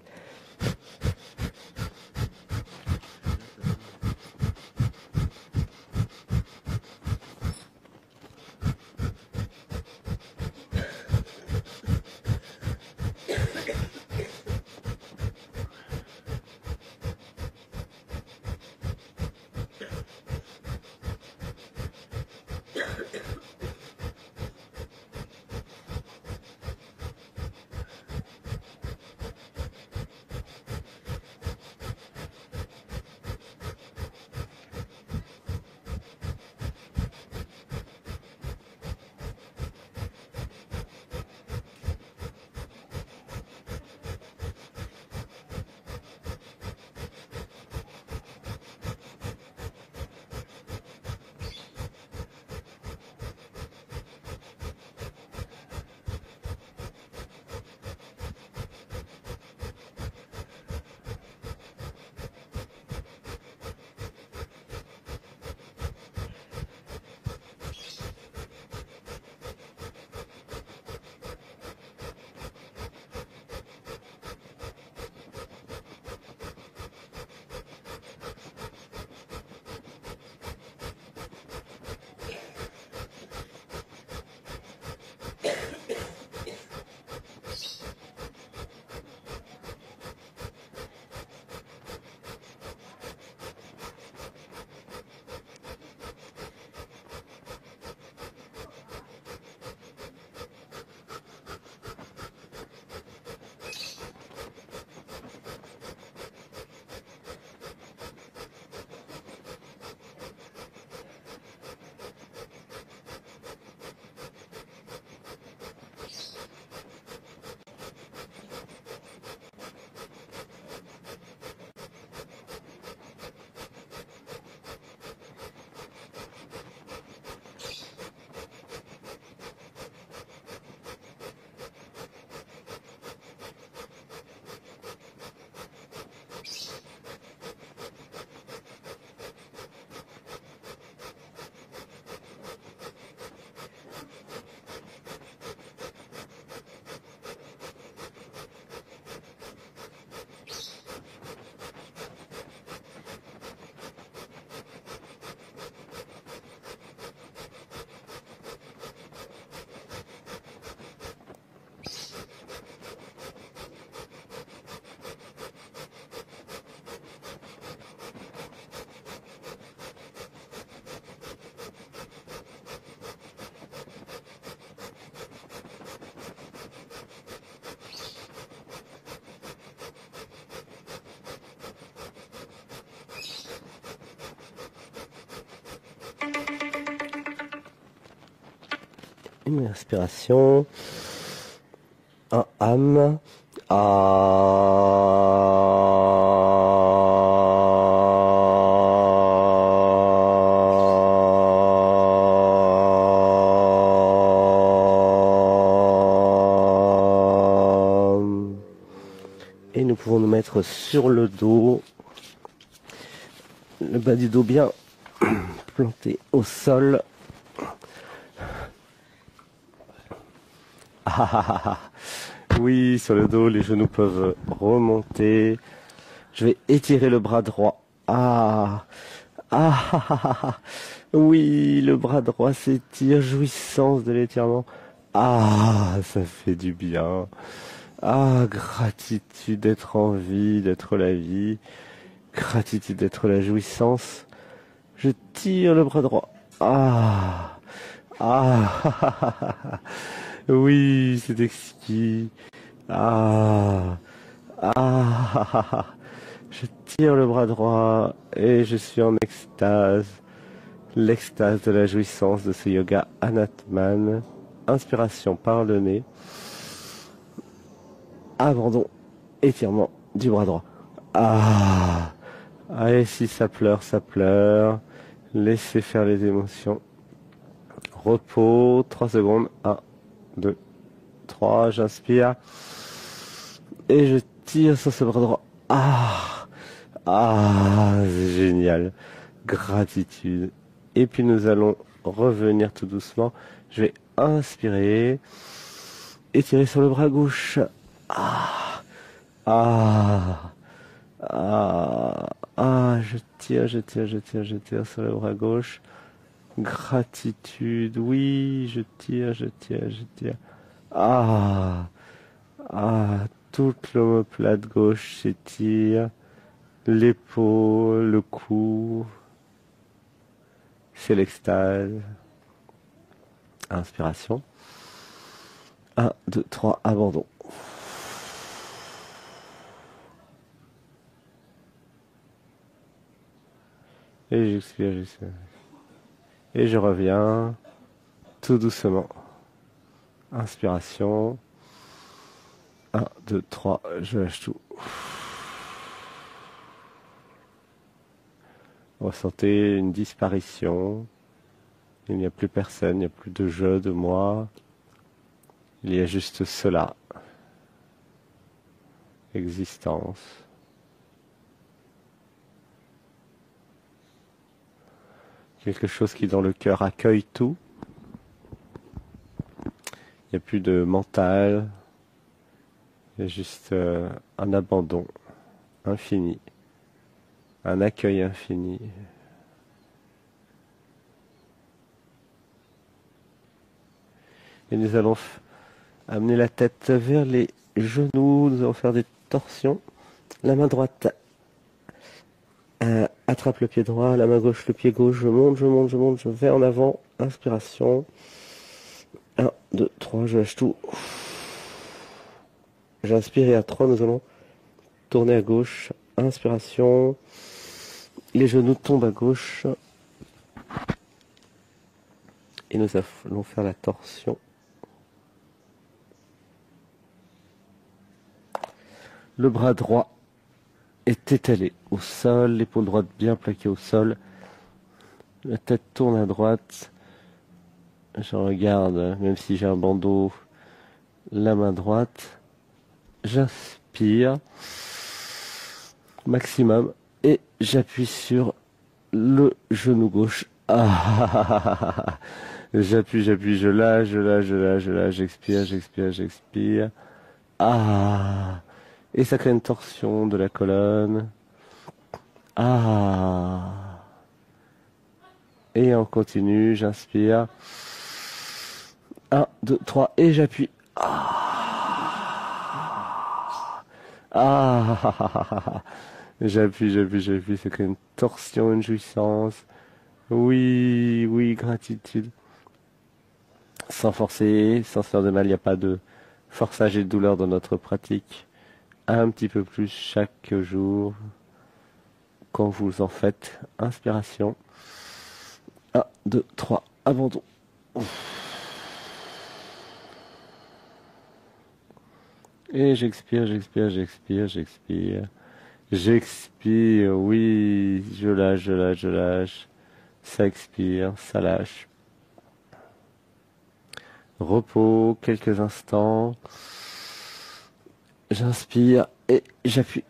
Une respiration. Un âme. Et nous pouvons nous mettre sur le dos. Le bas du dos bien planté au sol. Oui, sur le dos, les genoux peuvent remonter. Je vais étirer le bras droit. Ah, ah, ah, ah, ah, ah. Oui, le bras droit s'étire, jouissance de l'étirement. Ah, ça fait du bien. Ah, gratitude d'être en vie, d'être la vie. Gratitude d'être la jouissance. Je tire le bras droit. Ah, ah, oui, c'est exquis. Ah, ah, je tire le bras droit et je suis en extase. L'extase de la jouissance de ce yoga Anatman. Inspiration par le nez. Abandon, étirement du bras droit. Ah, allez, si ça pleure, ça pleure. Laissez faire les émotions. Repos, 3 secondes. 1, 2, 3, j'inspire. Et je tire sur ce bras droit. Ah, ah, c'est génial. Gratitude. Et puis nous allons revenir tout doucement. Je vais inspirer. Étirer sur le bras gauche. Ah, ah, je tire, je tire, je tire, je tire sur le bras gauche. Gratitude, oui, je tire, je tire, je tire. Ah, toute l'omoplate gauche s'étire. L'épaule, le cou. C'est l'extase. Inspiration. 1, 2, 3, abandon. Et j'expire, j'expire. Et je reviens tout doucement. Inspiration. 1, 2, 3, je lâche tout. Ressentez une disparition. Il n'y a plus personne, il n'y a plus de je, de moi. Il y a juste cela. Existence. Quelque chose qui dans le cœur accueille tout. Il n'y a plus de mental. Il y a juste un abandon infini. Un accueil infini. Et nous allons amener la tête vers les genoux. Nous allons faire des torsions. La main droite attrape le pied droit, la main gauche le pied gauche. Je monte, je monte, je monte, je vais en avant. Inspiration. 1, 2, 3, je lâche tout. J'inspire et à 3, nous allons tourner à gauche. Inspiration. Les genoux tombent à gauche. Et nous allons faire la torsion. Le bras droit est étalé au sol, l'épaule droite bien plaquée au sol. La tête tourne à droite. Je regarde, même si j'ai un bandeau, la main droite. J'inspire maximum et j'appuie sur le genou gauche. Ah, j'appuie, je lâche, j'expire, j'expire. Ah, et ça crée une torsion de la colonne. Ah, et on continue, j'inspire. 1, 2, 3, et j'appuie. J'appuie, ça crée une torsion, une jouissance. Oui, oui, gratitude. Sans forcer, sans se faire de mal, il n'y a pas de forçage et de douleur dans notre pratique. Un petit peu plus chaque jour, quand vous en faites. Inspiration. 1, 2, 3, abandon. Et j'expire. J'expire, oui, je lâche. Ça expire, ça lâche. Repos, quelques instants. J'inspire et j'appuie.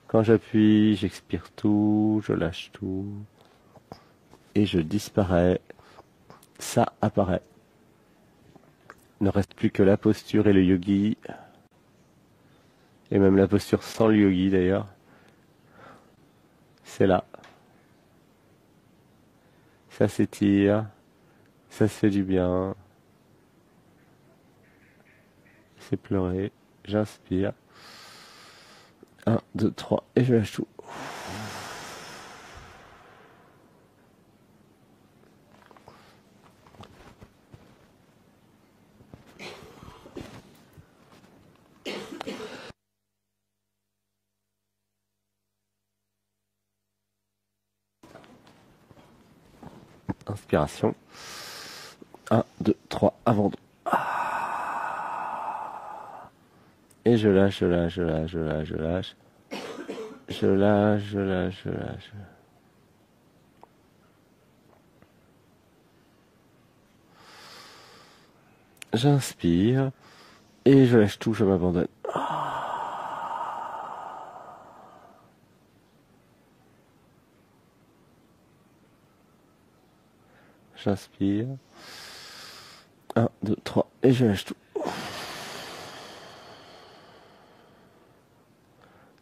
Quand j'appuie, j'expire tout, je lâche tout. Et je disparais. Ça apparaît. Il ne reste plus que la posture et le yogi. Et même la posture sans le yogi d'ailleurs. C'est là. Ça s'étire. Ça se fait du bien. C'est pleurer. J'inspire. 1, 2, 3 et je lâche tout. Inspiration. 1, 2, 3, avant. Et je lâche, je lâche, je lâche, je lâche, je lâche. Je lâche, je lâche, je lâche. J'inspire. Et je lâche tout, je m'abandonne. J'inspire. 1, 2, 3 et je lâche tout.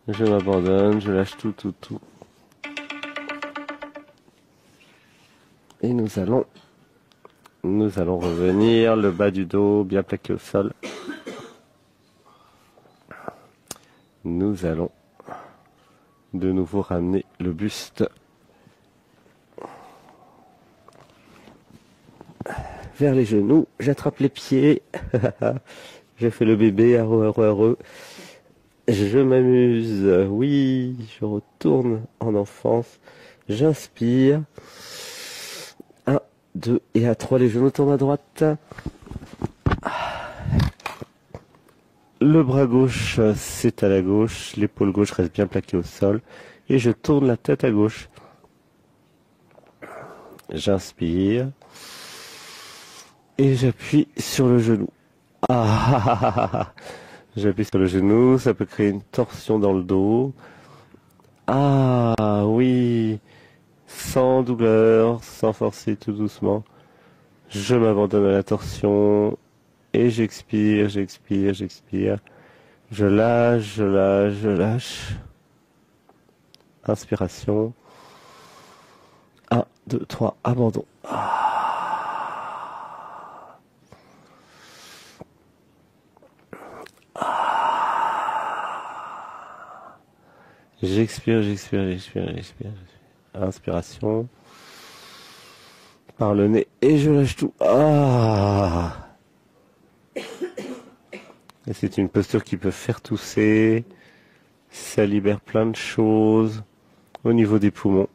Je m'abandonne, je lâche tout, tout, tout. Et nous allons revenir, le bas du dos bien plaqué au sol. Nous allons de nouveau ramener le buste vers les genoux. J'attrape les pieds. Je fais le bébé, heureux, heureux, heureux. Je m'amuse. Oui, je retourne en enfance. J'inspire. 1, 2 et à 3, les genoux tournent à droite. Le bras gauche, c'est à la gauche. L'épaule gauche reste bien plaquée au sol. Et je tourne la tête à gauche. J'inspire. Et j'appuie sur le genou. J'appuie sur le genou, ça peut créer une torsion dans le dos. Ah oui, sans douleur, sans forcer, tout doucement. Je m'abandonne à la torsion et j'expire, j'expire, j'expire. Je lâche, je lâche, je lâche. Inspiration. 1, 2, 3, abandon. J'expire, j'expire, j'expire, j'expire. Inspiration. Par le nez et je lâche tout. Et c'est une posture qui peut faire tousser. Ça libère plein de choses au niveau des poumons,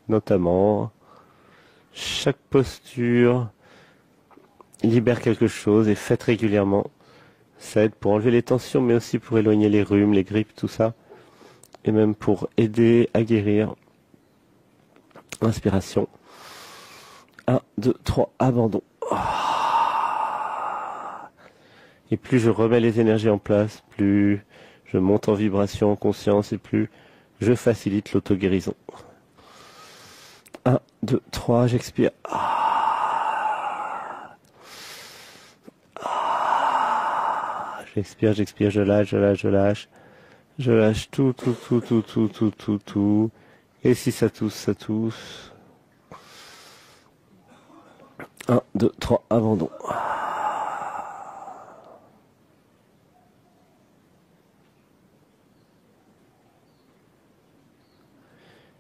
notamment. Chaque posture libère quelque chose et faites régulièrement. Ça aide pour enlever les tensions, mais aussi pour éloigner les rhumes, les grippes, tout ça. Et même pour aider à guérir. Inspiration. 1, 2, 3, abandon. Et plus je remets les énergies en place, plus je monte en vibration, en conscience, et plus je facilite l'auto-guérison. 1, 2, 3, j'expire. J'expire, j'expire, je lâche, je lâche, je lâche. Je lâche tout, tout, tout, tout, tout, tout, tout, tout. Et si ça tousse, ça tousse. 1, 2, 3, abandon.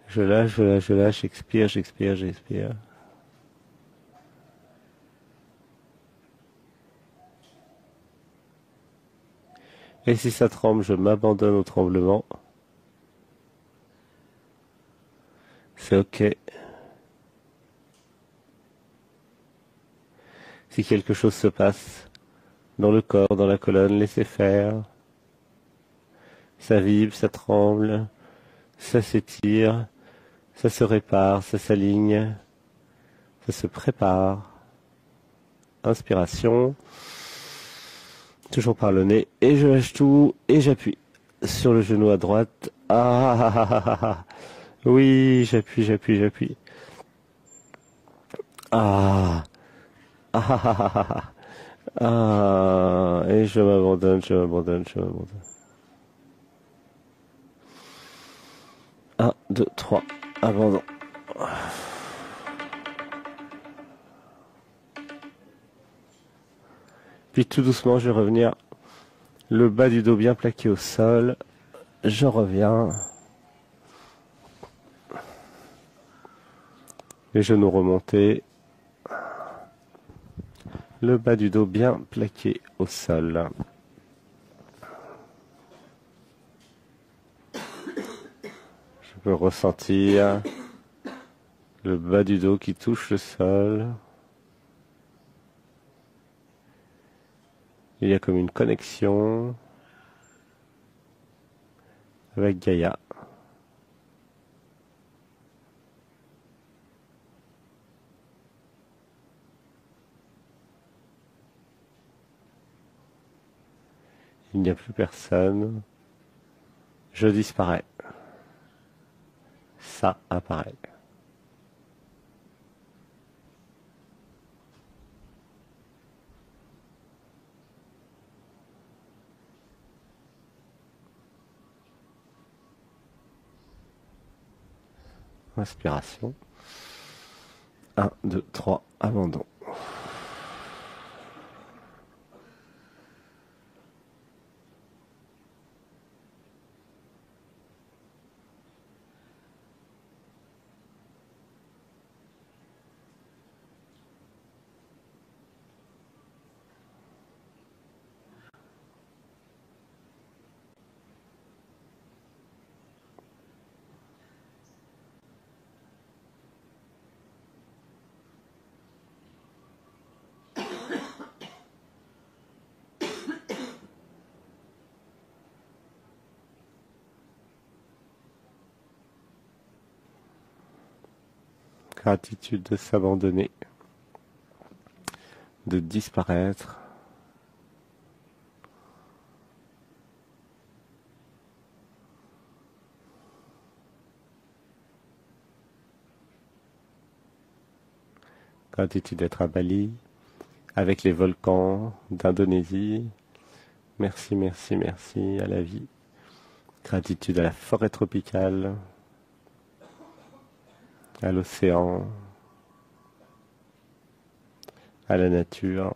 Je lâche, je lâche, je lâche, j'expire, j'expire, j'expire. Et si ça tremble, je m'abandonne au tremblement. C'est ok. Si quelque chose se passe dans le corps, dans la colonne, laissez faire. Ça vibre, ça tremble, ça s'étire, ça se répare, ça s'aligne, ça se prépare. Inspiration. Toujours par le nez. Et je lâche tout et j'appuie sur le genou à droite. Oui, j'appuie, j'appuie, j'appuie. Ah, et je m'abandonne, je m'abandonne, je m'abandonne. 1, 2, 3, abandon. Puis tout doucement, je vais revenir le bas du dos bien plaqué au sol. Je reviens. Les genoux remontés. Le bas du dos bien plaqué au sol. Je peux ressentir le bas du dos qui touche le sol. Il y a comme une connexion avec Gaïa. Il n'y a plus personne. Je disparais. Ça apparaît. Inspiration. 1, 2, 3, abandon. Gratitude de s'abandonner, de disparaître. Gratitude d'être à Bali, avec les volcans d'Indonésie. Merci, merci, merci à la vie. Gratitude à la forêt tropicale, à l'océan, à la nature.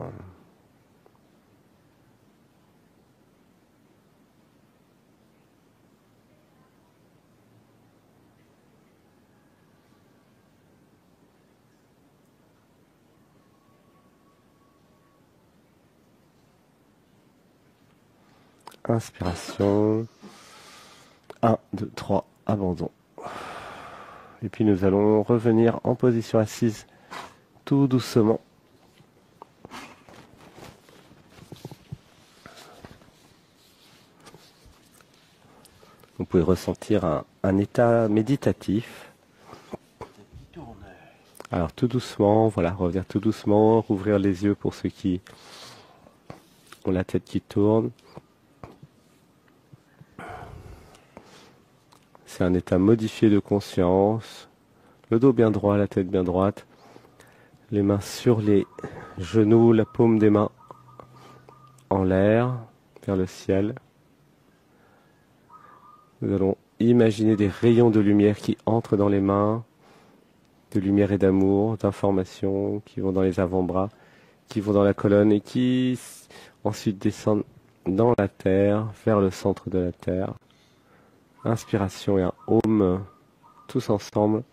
Inspiration. 1, 2, 3, abandon. Et puis nous allons revenir en position assise tout doucement. Vous pouvez ressentir un état méditatif. Alors tout doucement, voilà, revenir tout doucement, rouvrir les yeux pour ceux qui ont la tête qui tourne. C'est un état modifié de conscience. Le dos bien droit, la tête bien droite. Les mains sur les genoux, la paume des mains en l'air, vers le ciel. Nous allons imaginer des rayons de lumière qui entrent dans les mains, de lumière et d'amour, d'informations qui vont dans les avant-bras, qui vont dans la colonne et qui ensuite descendent dans la terre, vers le centre de la terre. Inspiration et un Om, tous ensemble.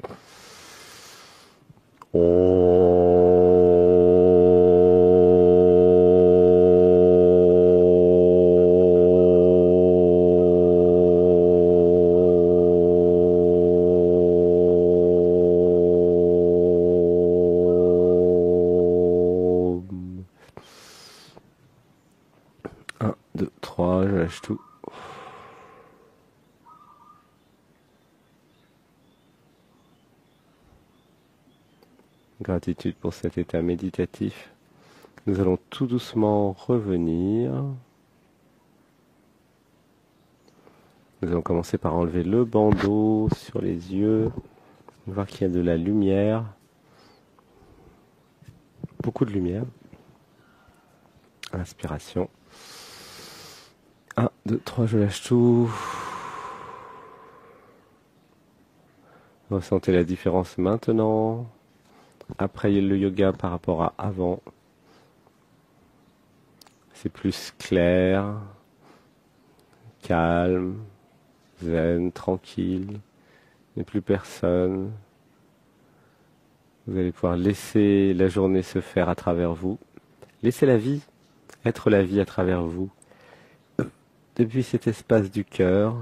Un, deux, trois, je lâche tout. Gratitude pour cet état méditatif. Nous allons tout doucement revenir. Nous allons commencer par enlever le bandeau sur les yeux. Voir qu'il y a de la lumière. Beaucoup de lumière. Inspiration. 1, 2, 3, je lâche tout. Ressentez la différence maintenant. Après le yoga par rapport à avant. C'est plus clair, calme, zen, tranquille. Il n'y a plus personne. Vous allez pouvoir laisser la journée se faire à travers vous. Laissez la vie être la vie à travers vous. Depuis cet espace du cœur,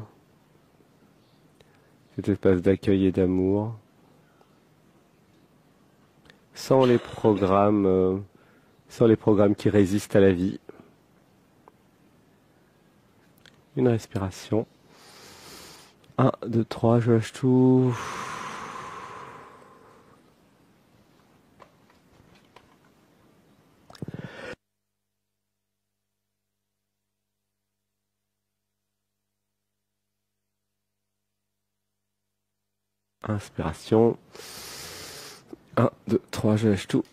cet espace d'accueil et d'amour, sans les programmes qui résistent à la vie. Une respiration. 1, 2, 3, je lâche tout. Inspiration. 1, 2, 3, je lâche tout.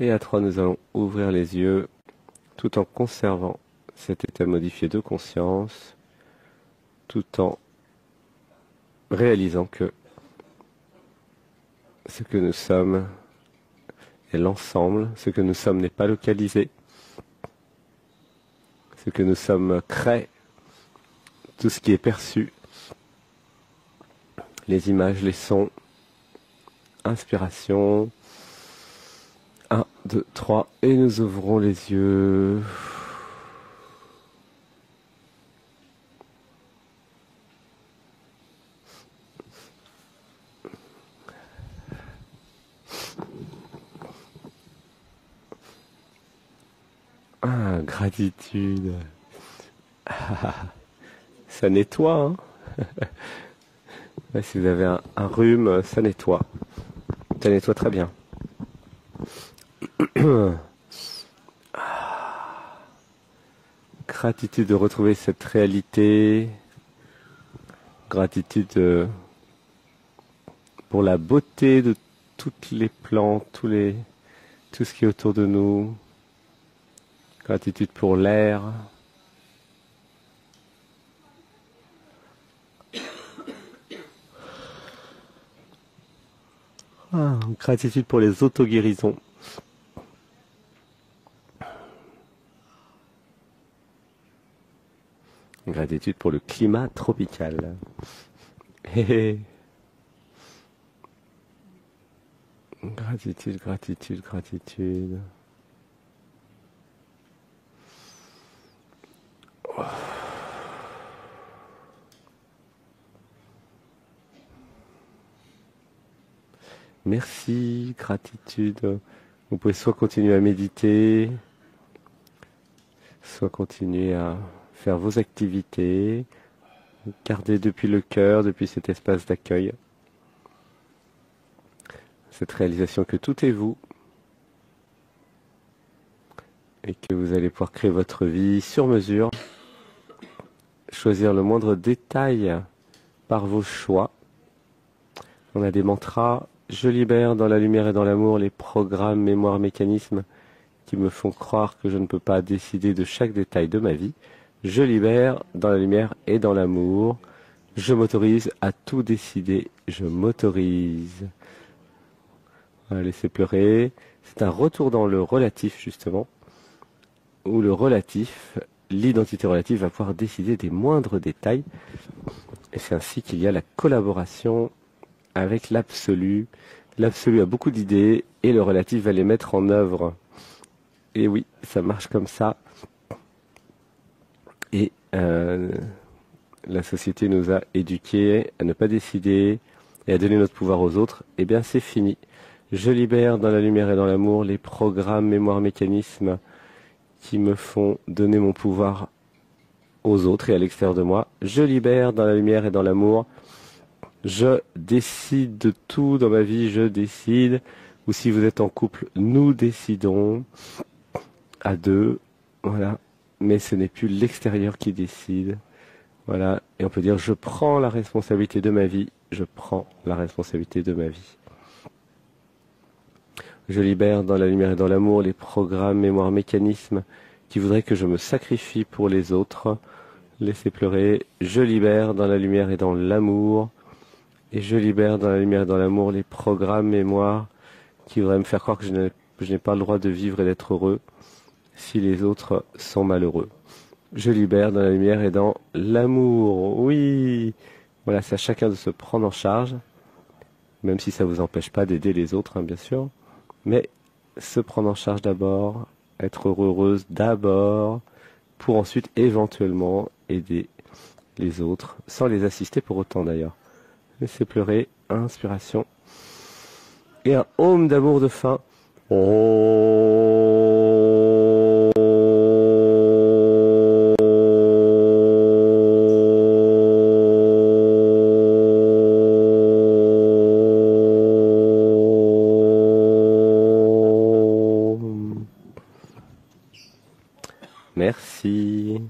Et à 3, nous allons ouvrir les yeux tout en conservant cet état modifié de conscience, tout en réalisant que ce que nous sommes est l'ensemble, ce que nous sommes n'est pas localisé, ce que nous sommes crée tout ce qui est perçu, les images, les sons. Inspiration. 1, 2, 3, et nous ouvrons les yeux. Ah, gratitude. Ah, ça nettoie, hein. Ouais, si vous avez un rhume, ça nettoie. Ça nettoie très bien. Gratitude de retrouver cette réalité. Gratitude pour la beauté de toutes les plantes, tout ce qui est autour de nous. Gratitude pour l'air. Gratitude pour les auto-guérisons. Gratitude pour le climat tropical. Gratitude, gratitude, gratitude. Merci, gratitude. Vous pouvez soit continuer à méditer, soit continuer à faire vos activités, garder depuis le cœur, depuis cet espace d'accueil, cette réalisation que tout est vous et que vous allez pouvoir créer votre vie sur mesure, choisir le moindre détail par vos choix. On a des mantras. Je libère dans la lumière et dans l'amour les programmes, mémoires, mécanismes qui me font croire que je ne peux pas décider de chaque détail de ma vie. Je libère dans la lumière et dans l'amour. Je m'autorise à tout décider. Je m'autorise. Voilà, laissez pleurer. C'est un retour dans le relatif, justement, où le relatif, l'identité relative, va pouvoir décider des moindres détails. Et c'est ainsi qu'il y a la collaboration avec l'absolu. L'absolu a beaucoup d'idées et le relatif va les mettre en œuvre. Et oui, ça marche comme ça. Et la société nous a éduqués à ne pas décider et à donner notre pouvoir aux autres. Eh bien, c'est fini. Je libère dans la lumière et dans l'amour les programmes, mémoires, mécanismes qui me font donner mon pouvoir aux autres et à l'extérieur de moi. Je libère dans la lumière et dans l'amour. Je décide de tout dans ma vie, je décide. Ou si vous êtes en couple, nous décidons à deux. Voilà. Mais ce n'est plus l'extérieur qui décide. Voilà. Et on peut dire, je prends la responsabilité de ma vie je prends la responsabilité de ma vie. Je libère dans la lumière et dans l'amour les programmes, mémoires, mécanismes qui voudraient que je me sacrifie pour les autres. Laissez pleurer. Je libère dans la lumière et dans l'amour. Et je libère dans la lumière et dans l'amour les programmes, mémoires qui voudraient me faire croire que je n'ai pas le droit de vivre et d'être heureux si les autres sont malheureux. Je libère dans la lumière et dans l'amour. Oui, voilà, c'est à chacun de se prendre en charge, même si ça ne vous empêche pas d'aider les autres, bien sûr. Mais se prendre en charge d'abord, être heureuse d'abord, pour ensuite éventuellement aider les autres, sans les assister pour autant d'ailleurs. Laissez pleurer, inspiration. Et un home d'amour de fin. Merci.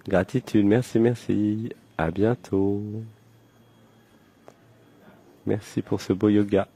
Gratitude, merci, merci. À bientôt. Merci pour ce beau yoga.